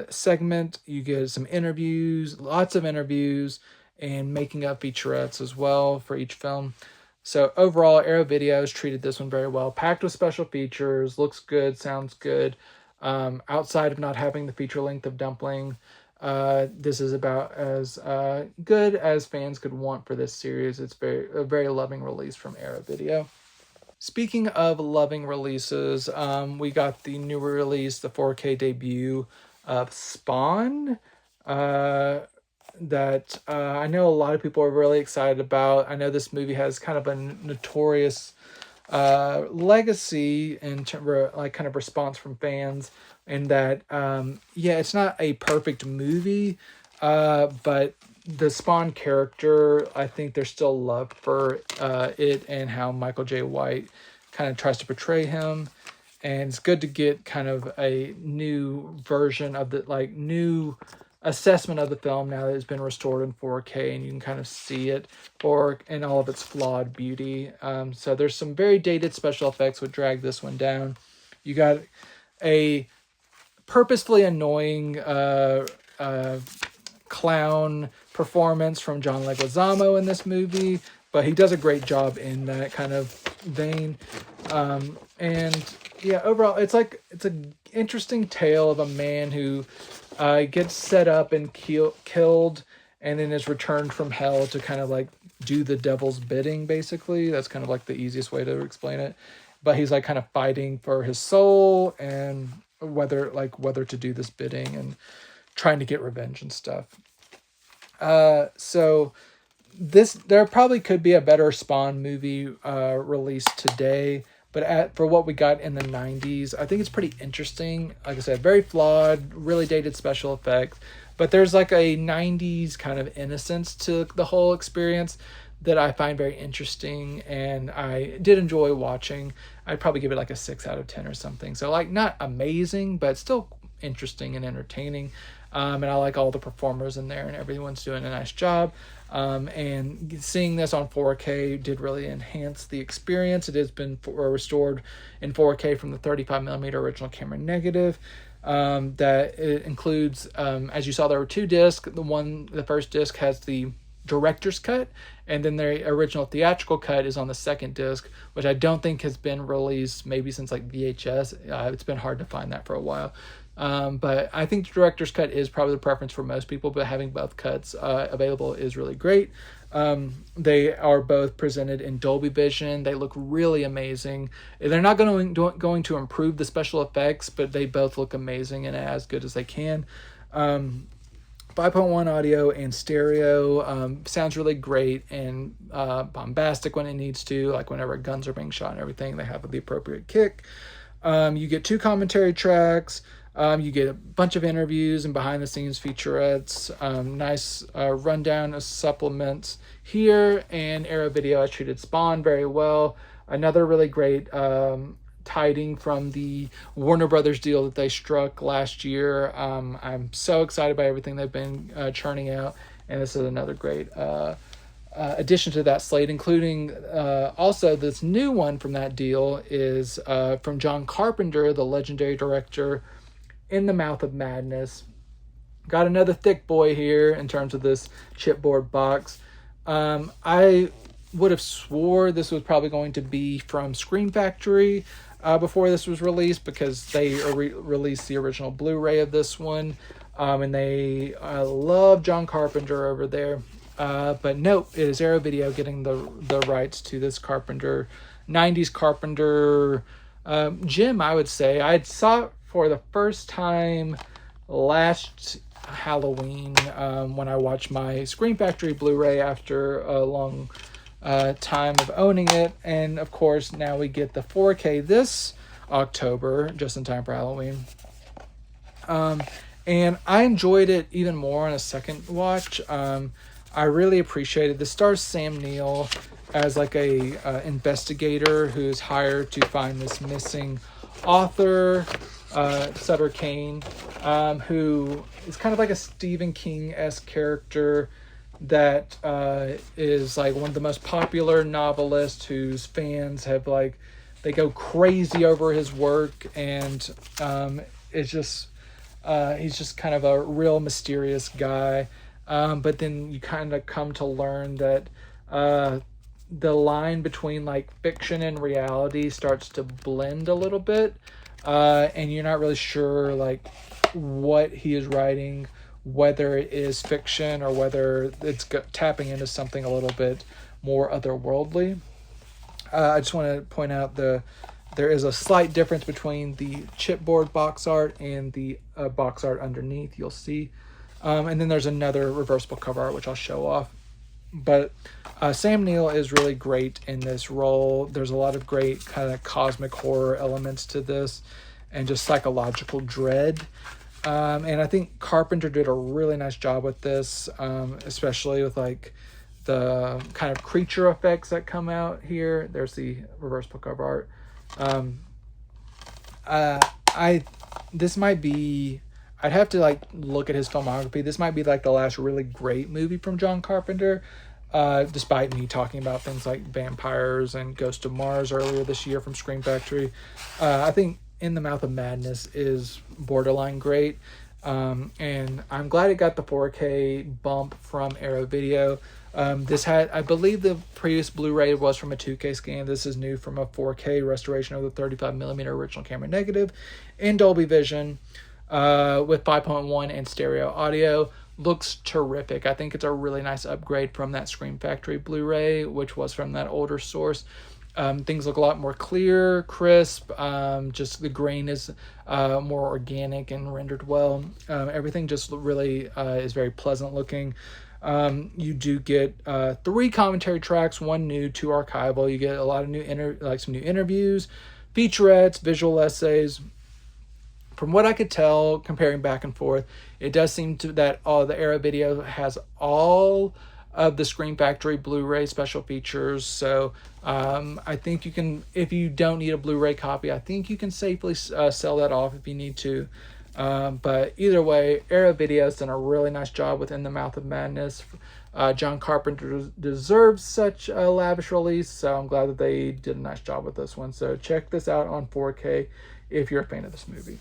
segment. You get some interviews, lots of interviews, and making up featurettes as well for each film. So overall, Arrow Videos treated this one very well. Packed with special features, looks good, sounds good. Outside of not having the feature length of Dumpling, this is about as good as fans could want for this series. It's a very loving release from Arrow Video. Speaking of loving releases, we got the new release, the 4K debut of Spawn. That I know a lot of people are really excited about. I know this movie has kind of a notorious legacy in like kind of response from fans, and that it's not a perfect movie, but the Spawn character, I think there's still love for it and how Michael J. White kind of tries to portray him, and it's good to get kind of a new version of the new assessment of the film now that it's been restored in 4K and you can kind of see it in all of its flawed beauty. So there's some very dated special effects would drag this one down. You got a purposefully annoying clown performance from John Leguizamo in this movie, but he does a great job in that kind of vein. And yeah, overall, it's an interesting tale of a man who gets set up and killed, and then is returned from hell to kind of like do the devil's bidding. Basically, that's kind of like the easiest way to explain it. But he's like kind of fighting for his soul and whether to do this bidding and trying to get revenge and stuff. So there probably could be a better Spawn movie released today, but for what we got in the 90s, I think it's pretty interesting. Like I said, very flawed, really dated special effects, but there's like a 90s kind of innocence to the whole experience that I find very interesting, and I did enjoy watching. I'd probably give it like a 6 out of 10 or something. So like not amazing, but still interesting and entertaining. And I like all the performers in there, and everyone's doing a nice job. And seeing this on 4K did really enhance the experience. It has been restored in 4K from the 35mm original camera negative. That it includes, as you saw, there were 2 discs. The first disc has the director's cut, and then the original theatrical cut is on the second disc, which I don't think has been released maybe since like VHS. It's been hard to find that for a while. But I think the director's cut is probably the preference for most people, but having both cuts available is really great. They are both presented in Dolby Vision. They look really amazing. They're not going to improve the special effects, but they both look amazing and as good as they can. 5.1 audio and stereo, sounds really great and bombastic when it needs to, like whenever guns are being shot and everything, they have the appropriate kick. You get 2 commentary tracks. You get a bunch of interviews and behind the scenes featurettes, nice rundown of supplements here, and Arrow Video has treated Spawn very well. Another really great tiding from the Warner Brothers deal that they struck last year. I'm so excited by everything they've been churning out, and this is another great addition to that slate, including also this new one from that deal is from John Carpenter, the legendary director In the Mouth of Madness. Got another thick boy here in terms of this chipboard box. I would have swore this was probably going to be from Scream Factory before this was released, because they released the original Blu-ray of this one, and they love John Carpenter over there. But nope, it is Arrow Video getting the rights to this Carpenter, 90s Carpenter gem, I would say. I saw it for the first time last Halloween when I watched my Scream Factory Blu-ray after a long time of owning it. And of course, now we get the 4K this October, just in time for Halloween. And I enjoyed it even more on a second watch. I really appreciated this. Stars Sam Neill as like a investigator who's hired to find this missing author, Sutter Kane, who is kind of like a Stephen King-esque character that is like one of the most popular novelists whose fans have like, they go crazy over his work, and it's just he's just kind of a real mysterious guy. But then you kind of come to learn that the line between like fiction and reality starts to blend a little bit, and you're not really sure like what he is writing, whether it is fiction or whether it's tapping into something a little bit more otherworldly. I just want to point out there is a slight difference between the chipboard box art and the box art underneath, you'll see. And then there's another reversible cover art, which I'll show off. But Sam Neill is really great in this role. There's a lot of great kind of cosmic horror elements to this and just psychological dread. And I think Carpenter did a really nice job with this, especially with like the kind of creature effects that come out here. There's the reversible cover art. This might be I'd have to like look at his filmography. This might be like the last really great movie from John Carpenter. Despite me talking about things like Vampires and Ghost of Mars earlier this year from Scream Factory, I think In the Mouth of Madness is borderline great. And I'm glad it got the 4K bump from Arrow Video. This had, I believe the previous Blu-ray was from a 2K scan. This is new from a 4K restoration of the 35mm original camera negative in Dolby Vision with 5.1 and stereo audio. Looks terrific. I think it's a really nice upgrade from that Scream Factory Blu-ray, which was from that older source. Things look a lot more clear, crisp. Just the grain is more organic and rendered well. Everything just really is very pleasant looking. You do get 3 commentary tracks, 1 new, 2 archival. You get a lot of new some new interviews, featurettes, visual essays. From what I could tell, comparing back and forth, it does seem to that the Arrow Video has all of the Scream Factory Blu-ray special features. So I think you can, if you don't need a Blu-ray copy, I think you can safely sell that off if you need to. But either way, Arrow Video has done a really nice job with In the Mouth of Madness. John Carpenter deserves such a lavish release, so I'm glad that they did a nice job with this one. So check this out on 4K if you're a fan of this movie.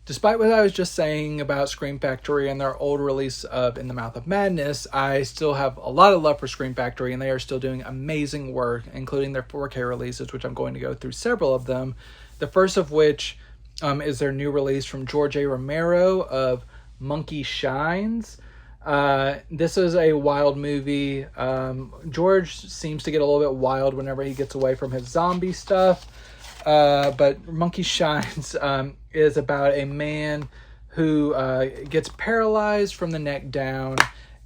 Despite what I was just saying about Scream Factory and their old release of In the Mouth of Madness, I still have a lot of love for Scream Factory, and they are still doing amazing work, including their 4K releases, which I'm going to go through several of them. The first of which is their new release from George A. Romero of Monkey Shines. This is a wild movie. George seems to get a little bit wild whenever he gets away from his zombie stuff. But Monkey Shines is about a man who gets paralyzed from the neck down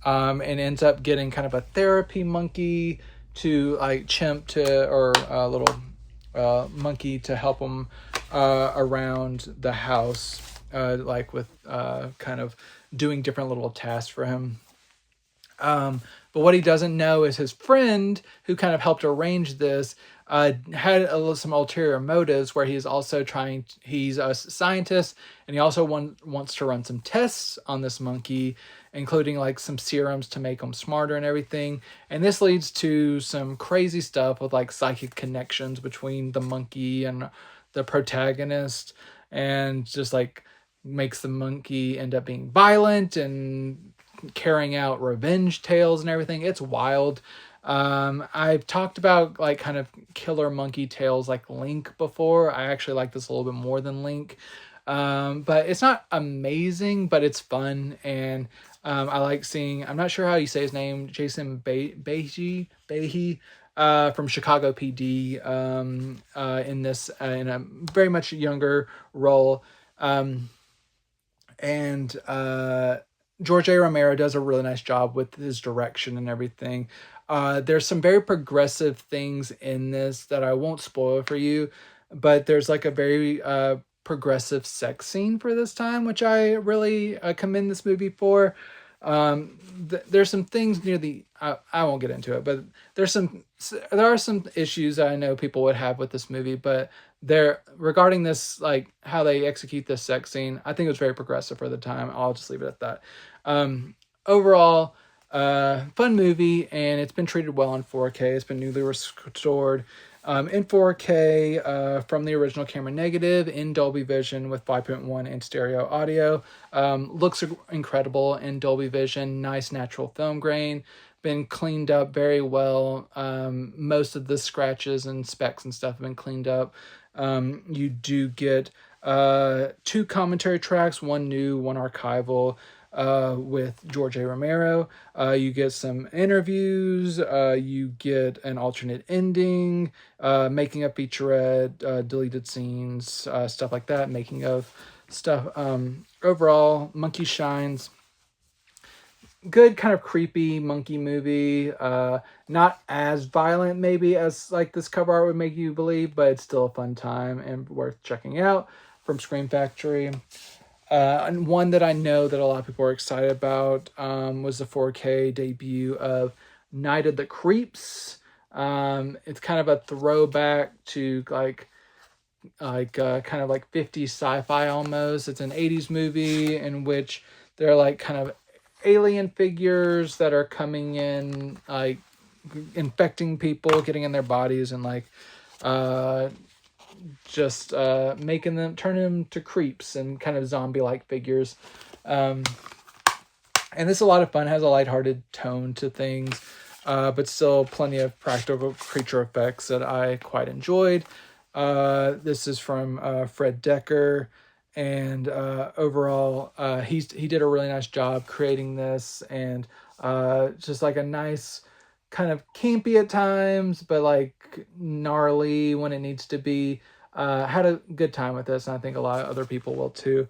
and ends up getting kind of a therapy monkey to like chimp to or a little monkey to help him around the house, like with kind of doing different little tasks for him. But what he doesn't know is his friend who kind of helped arrange this had some ulterior motives where he's also he's a scientist and he also wants to run some tests on this monkey, including like some serums to make him smarter and everything. And this leads to some crazy stuff with like psychic connections between the monkey and the protagonist, and just like makes the monkey end up being violent and carrying out revenge tales and everything. It's wild. I've talked about like kind of killer monkey tales like Link before. I actually like this a little bit more than Link. But it's not amazing, but it's fun. And I like seeing, I'm not sure how you say his name, Jason Behe from Chicago PD in this, in a very much younger role. George A. Romero does a really nice job with his direction and everything. There's some very progressive things in this that I won't spoil for you, but there's like a very progressive sex scene for this time, which I really commend this movie for. There's some things near the I won't get into it, but there are some issues that I know people would have with this movie, but regarding this, like how they execute this sex scene, I think it was very progressive for the time. I'll just leave it at that. Overall, fun movie, and it's been treated well on 4K. It's been newly restored in 4K from the original camera negative in Dolby Vision with 5.1 and stereo audio. Looks incredible in Dolby Vision. Nice natural film grain. Been cleaned up very well. Most of the scratches and specks and stuff have been cleaned up. You do get 2 commentary tracks, 1 new, 1 archival. With George A. Romero. You get some interviews, you get an alternate ending, making of featurette, deleted scenes, stuff like that, making of stuff. Overall, Monkey Shines, good kind of creepy monkey movie. Not as violent maybe as like this cover art would make you believe, but it's still a fun time and worth checking out from Scream Factory. And one that I know that a lot of people are excited about was the 4K debut of Night of the Creeps. It's kind of a throwback to like kind of like 50s sci-fi almost. It's an 80s movie in which they're like kind of alien figures that are coming in, like infecting people, getting in their bodies, and like just making them, turning them to creeps and kind of zombie-like figures. And this is a lot of fun. It has a lighthearted tone to things, but still plenty of practical creature effects that I quite enjoyed. This is from Fred Decker, and overall, he did a really nice job creating this, and just like a nice, kind of campy at times, but like gnarly when it needs to be. Had a good time with this, and I think a lot of other people will too.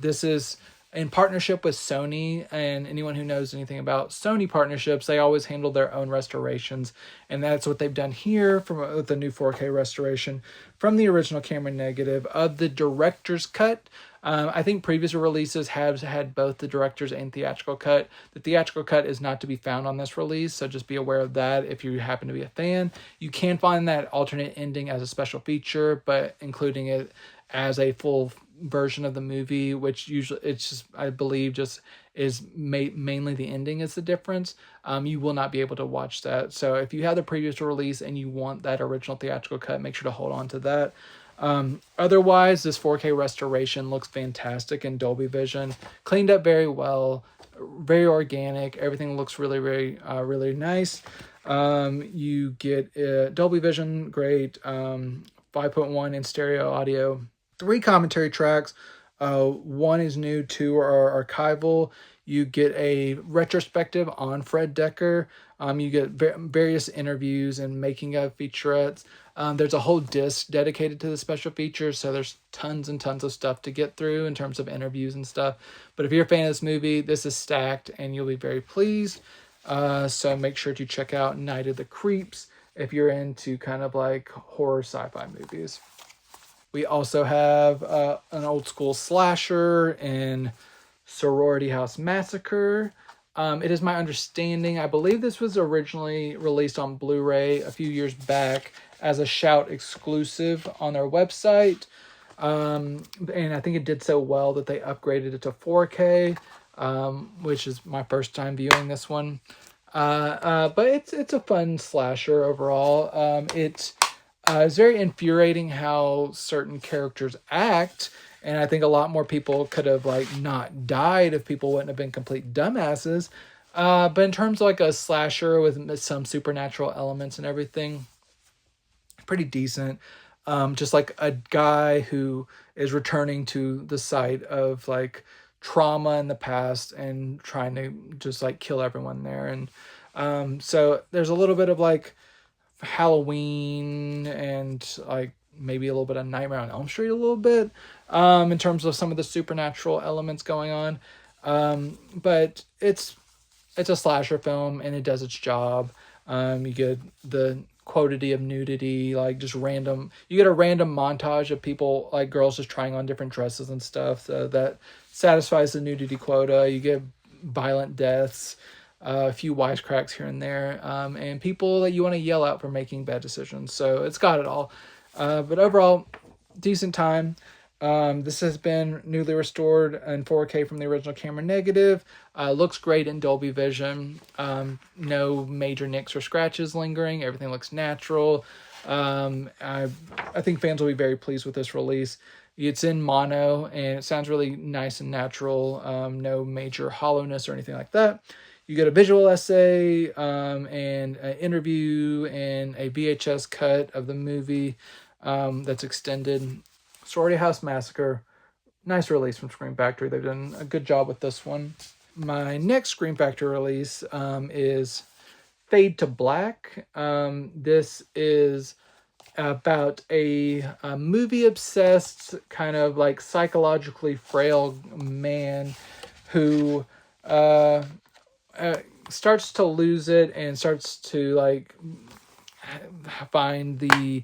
This is in partnership with Sony, and anyone who knows anything about Sony partnerships, they always handle their own restorations, and that's what they've done here with the new 4K restoration from the original camera negative of the director's cut. I think previous releases have had both the director's and theatrical cut. The theatrical cut is not to be found on this release, so just be aware of that if you happen to be a fan. You can find that alternate ending as a special feature, but including it as a full version of the movie, which usually it's just, I believe, just is mainly the ending is the difference. You will not be able to watch that. So if you have the previous release and you want that original theatrical cut, make sure to hold on to that. Otherwise, this 4K restoration looks fantastic in Dolby Vision, cleaned up very well, very organic. Everything looks really, really nice. You get Dolby Vision, great, 5.1 in stereo audio, 3 commentary tracks. One is new, 2 are archival. You get a retrospective on Fred Decker. You get various interviews and making of featurettes. There's a whole disc dedicated to the special features, so there's tons and tons of stuff to get through in terms of interviews and stuff. But if you're a fan of this movie, this is stacked and you'll be very pleased. So make sure to check out Night of the Creeps if you're into kind of like horror sci-fi movies. We also have an old school slasher in Sorority House Massacre. It is my understanding, I believe this was originally released on Blu-ray a few years back as a Shout exclusive on their website. And I think it did so well that they upgraded it to 4K, which is my first time viewing this one. But it's a fun slasher overall. It's very infuriating how certain characters act, and I think a lot more people could have like not died if people wouldn't have been complete dumbasses. But in terms of like a slasher with some supernatural elements and everything, pretty decent. Just like a guy who is returning to the site of like trauma in the past and trying to just like kill everyone there. And so there's a little bit of like Halloween and like maybe a little bit of Nightmare on Elm Street a little bit in terms of some of the supernatural elements going on. But it's a slasher film and it does its job. You get the quantity of nudity, like just random, you get a random montage of people, like girls just trying on different dresses and stuff, so that satisfies the nudity quota. You get violent deaths, a few wisecracks here and there, and people that you want to yell out for making bad decisions. So it's got it all. But overall, decent time. This has been newly restored in 4K from the original camera negative. Looks great in Dolby Vision. No major nicks or scratches lingering. Everything looks natural. I think fans will be very pleased with this release. It's in mono and it sounds really nice and natural. No major hollowness or anything like that. You get a visual essay and an interview and a VHS cut of the movie that's extended. Sorority House Massacre, nice release from Scream Factory. They've done a good job with this one. My next Scream Factory release is Fade to Black. This is about a movie-obsessed, kind of like psychologically frail man who starts to lose it and starts to like find the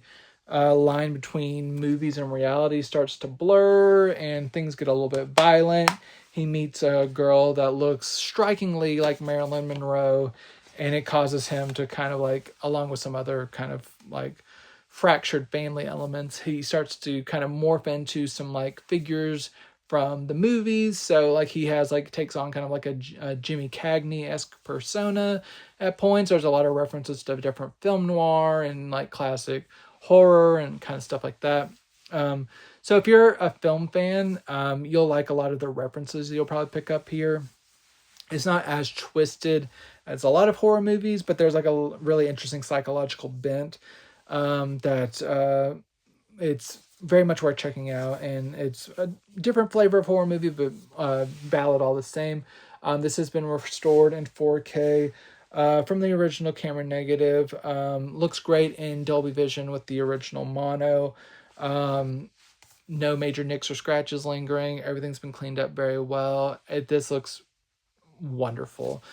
line between movies and reality starts to blur and things get a little bit violent. He meets a girl that looks strikingly like Marilyn Monroe, and it causes him to kind of like, along with some other kind of like fractured family elements. He starts to kind of morph into some like figures from the movies. So like he has like takes on kind of like a Jimmy Cagney-esque persona at points. There's a lot of references to different film noir and like classic horror and kind of stuff like that. So if you're a film fan, you'll like a lot of the references you'll probably pick up here. It's not as twisted as a lot of horror movies, but there's like a really interesting psychological bent that it's very much worth checking out, and it's a different flavor of horror movie, but valid all the same. This has been restored in 4K from the original camera negative. Looks great in Dolby Vision with the original mono. No major nicks or scratches lingering. Everything's been cleaned up very well. This looks wonderful.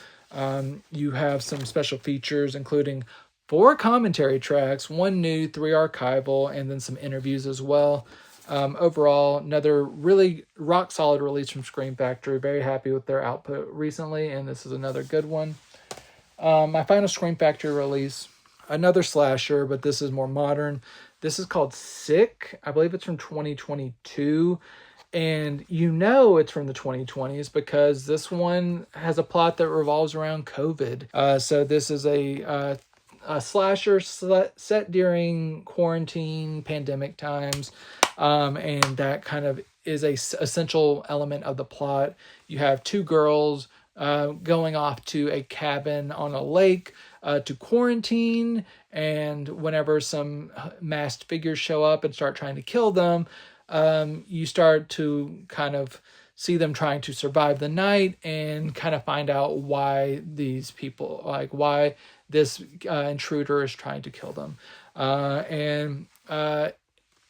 You have some special features, including 4 commentary tracks, 1 new, 3 archival, and then some interviews as well. Overall, another really rock solid release from Scream Factory. Very happy with their output recently, and this is another good one. My final Scream Factory release, another slasher, but this is more modern. This is called Sick. I believe it's from 2022. And you know it's from the 2020s because this one has a plot that revolves around COVID. So this is a slasher set during quarantine pandemic times, and that kind of is a essential element of the plot. You have 2 girls going off to a cabin on a lake to quarantine, and whenever some masked figures show up and start trying to kill them, you start to kind of see them trying to survive the night and kind of find out why these people, like why this intruder is trying to kill them.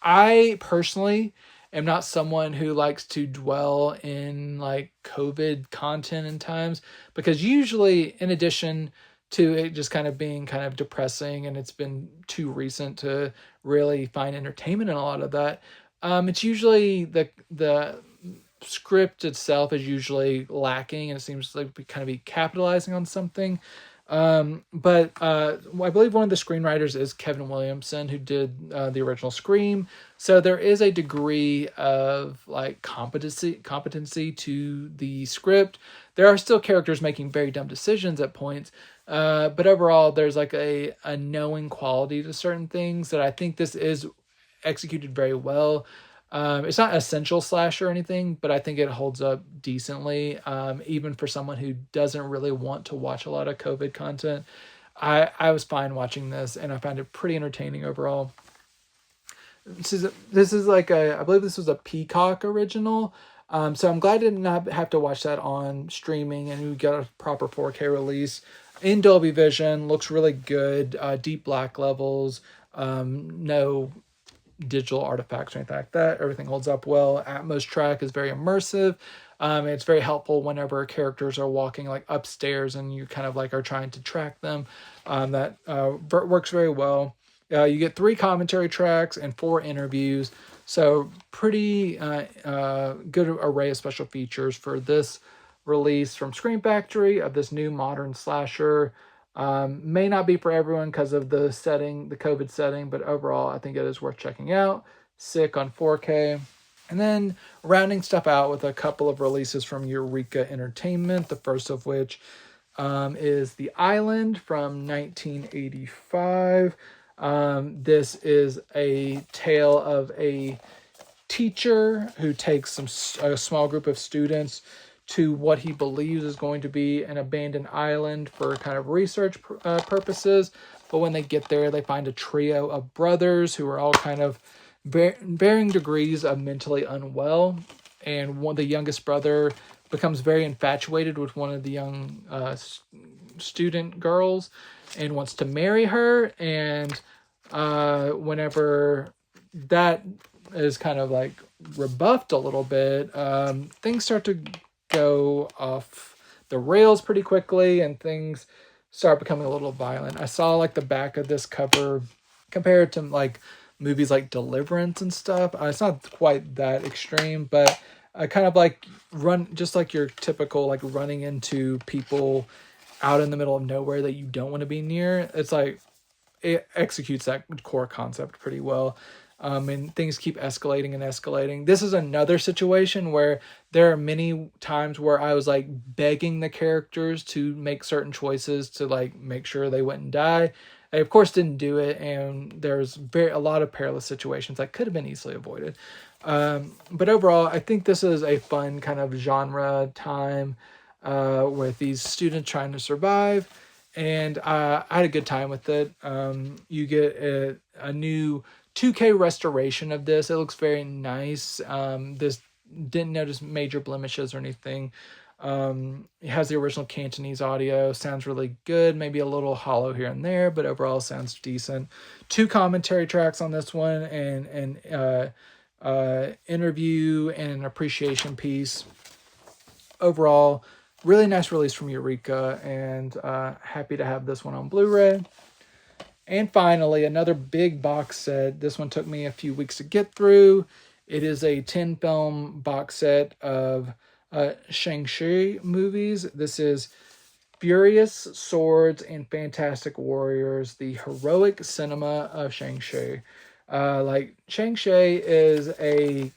I personally am not someone who likes to dwell in like COVID content and times, because usually, in addition to it just kind of being kind of depressing and it's been too recent to really find entertainment in a lot of that, it's usually the script itself is usually lacking, and it seems like we kind of be capitalizing on something. But I believe one of the screenwriters is Kevin Williamson, who did the original Scream. So there is a degree of like competency to the script. There are still characters making very dumb decisions at points, but overall there's like a knowing quality to certain things that I think this is executed very well. It's not essential slasher or anything, but I think it holds up decently, even for someone who doesn't really want to watch a lot of COVID content. I was fine watching this, and I found it pretty entertaining overall. This is like I believe this was a Peacock original, so I'm glad I did not have to watch that on streaming, and we got a proper 4K release in Dolby Vision. Looks really good. Deep black levels. No digital artifacts or anything like that. Everything holds up well. Atmos track is very immersive. It's very helpful whenever characters are walking like upstairs and you kind of like are trying to track them. That works very well. You get 3 commentary tracks and 4 interviews. So pretty good array of special features for this release from Scream Factory of this new modern slasher. May not be for everyone because of the setting, the COVID setting, but overall I think it is worth checking out. Sick on 4K. And then rounding stuff out with a couple of releases from Eureka Entertainment, the first of which is The Island from 1985. This is a tale of a teacher who takes a small group of students to what he believes is going to be an abandoned island for kind of research purposes. But when they get there, they find a trio of brothers who are all kind of varying degrees of mentally unwell. And the youngest brother becomes very infatuated with one of the young student girls and wants to marry her. And whenever that is kind of like rebuffed a little bit, things start to go off the rails pretty quickly and things start becoming a little violent. I saw like the back of this cover compared to like movies like Deliverance and stuff. It's not quite that extreme, but I kind of like just like your typical like running into people out in the middle of nowhere that you don't want to be near. It's like it executes that core concept pretty well. And things keep escalating and escalating. This is another situation where there are many times where I was like begging the characters to make certain choices to like make sure they wouldn't die. They of course didn't do it, and there's a lot of perilous situations that could have been easily avoided. But overall, I think this is a fun kind of genre time with these students trying to survive, and I had a good time with it. You get a new 2K restoration of this. It looks very nice. This didn't notice major blemishes or anything. It has the original Cantonese audio. Sounds really good. Maybe a little hollow here and there, but overall sounds decent. 2 commentary tracks on this one, and interview and an appreciation piece. Overall, really nice release from Eureka, and happy to have this one on Blu-ray. And finally, another big box set. This one took me a few weeks to get through. It is a 10-film box set of Shang-Chi movies. This is Furious Swords and Fantastic Warriors, the heroic cinema of Shang-Chi. Shang-Chi is a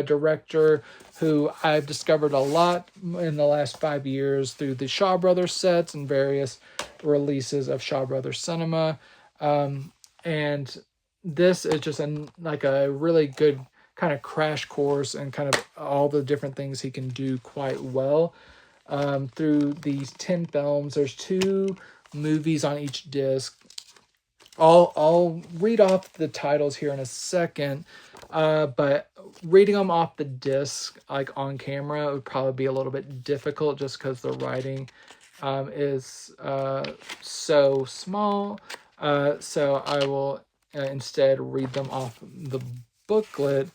director who I've discovered a lot in the last 5 years through the Shaw Brothers sets and various releases of Shaw Brothers cinema. And this is just a really good kind of crash course and kind of all the different things he can do quite well. Through these 10 films, there's 2 movies on each disc. I'll read off the titles here in a second, but reading them off the disc, like on camera, would probably be a little bit difficult just because the writing is so small. So I will instead read them off the booklet.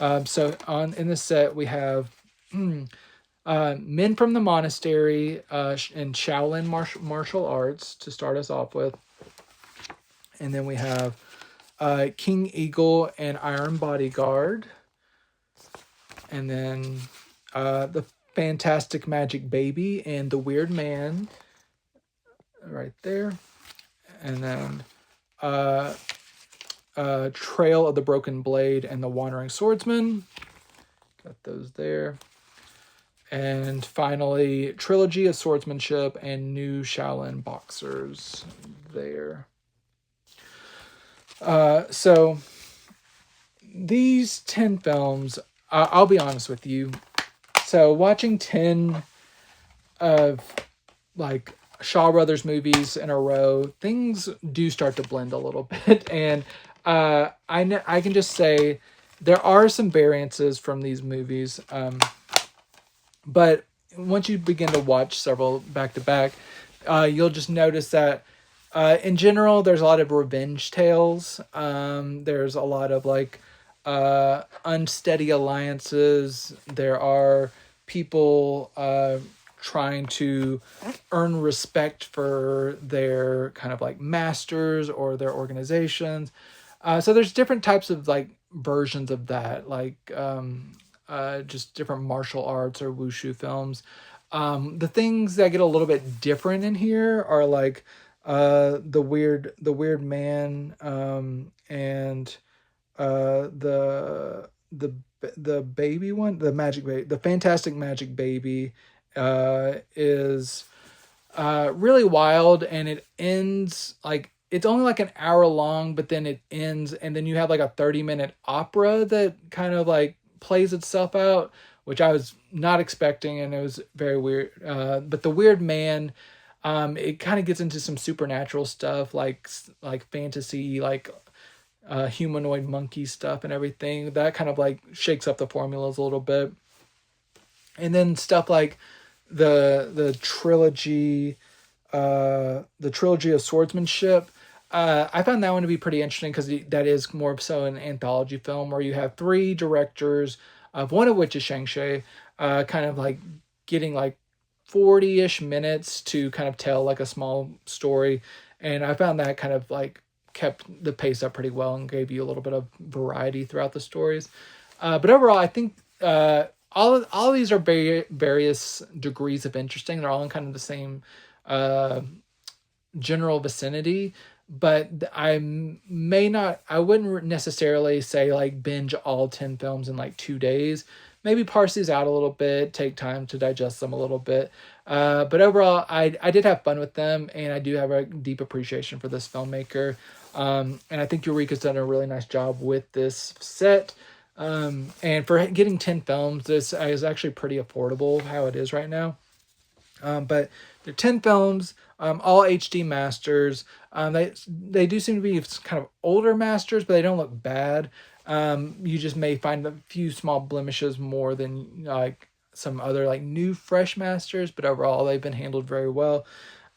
In the set we have Men from the Monastery and Shaolin martial arts to start us off with. And then we have King Eagle and Iron Bodyguard. And then The Fantastic Magic Baby and The Weird Man. Right there. And then Trail of the Broken Blade and The Wandering Swordsman. Got those there. And finally, Trilogy of Swordsmanship and New Shaolin Boxers there. So these 10 films, I'll be honest with you. So watching 10 of like Shaw Brothers movies in a row, things do start to blend a little bit. And I can just say there are some variances from these movies. But once you begin to watch several back to back, you'll just notice that in general, there's a lot of revenge tales. There's a lot of like unsteady alliances. There are people trying to earn respect for their kind of like masters or their organizations. So there's different types of like versions of that, like just different martial arts or wushu films. The things that get a little bit different in here are like the weird man, and the baby one, the magic baby, the fantastic magic baby, is really wild, and it ends like it's only like an hour long, but then it ends, and then you have like a 30-minute opera that kind of like plays itself out, which I was not expecting, and it was very weird. But the weird man, it kind of gets into some supernatural stuff, like fantasy, like humanoid monkey stuff and everything. That kind of like shakes up the formulas a little bit. And then stuff like the trilogy of swordsmanship. I found that one to be pretty interesting because that is more so an anthology film where you have 3 directors, one of which is Shang-Chi, kind of like getting like 40-ish minutes to kind of tell like a small story. And I found that kind of like kept the pace up pretty well and gave you a little bit of variety throughout the stories. But overall, I think all of these are various degrees of interesting. They're all in kind of the same general vicinity. but I wouldn't necessarily say like binge all 10 films in like 2 days. Maybe parse these out a little bit, take time to digest them a little bit. But overall, I did have fun with them, and I do have a deep appreciation for this filmmaker. And I think Eureka's done a really nice job with this set. And for getting 10 films, this is actually pretty affordable how it is right now. But they're 10 films, all HD masters. They do seem to be kind of older masters, but they don't look bad. You just may find a few small blemishes more than like some other like new fresh masters, but overall they've been handled very well.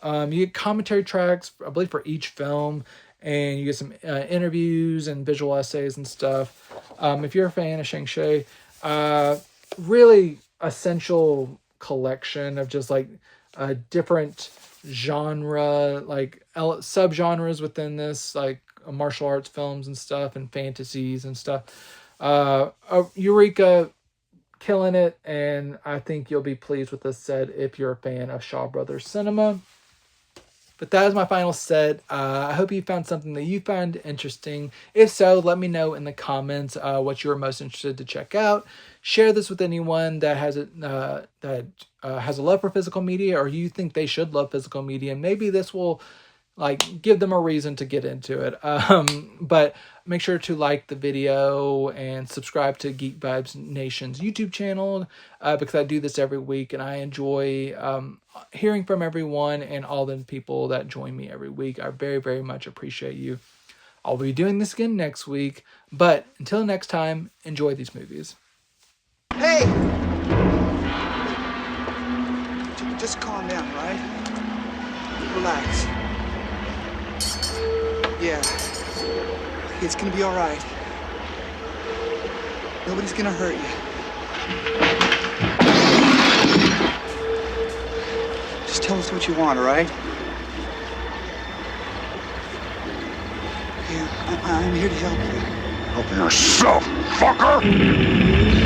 You get commentary tracks, I believe, for each film, and you get some interviews and visual essays and stuff. If you're a fan of Shang-Chi, really essential collection of just like different genre, like subgenres within this, like martial arts films and stuff, and fantasies and stuff. Eureka killing it, and I think you'll be pleased with this set if you're a fan of Shaw Brothers cinema. But that is my final set. I hope you found something that you found interesting. If so, let me know in the comments what you're most interested to check out. Share this with anyone that has a love for physical media, or you think they should love physical media. Maybe this will like give them a reason to get into it. But make sure to like the video and subscribe to Geek Vibes Nation's YouTube channel, because I do this every week, and I enjoy hearing from everyone and all the people that join me every week. I very, very much appreciate you. I'll be doing this again next week, but until next time, enjoy these movies. Hey! Just calm down, right? Relax. Yeah. It's gonna be all right. Nobody's gonna hurt you. Just tell us what you want, all right? Yeah, I'm here to help you. Help yourself, fucker!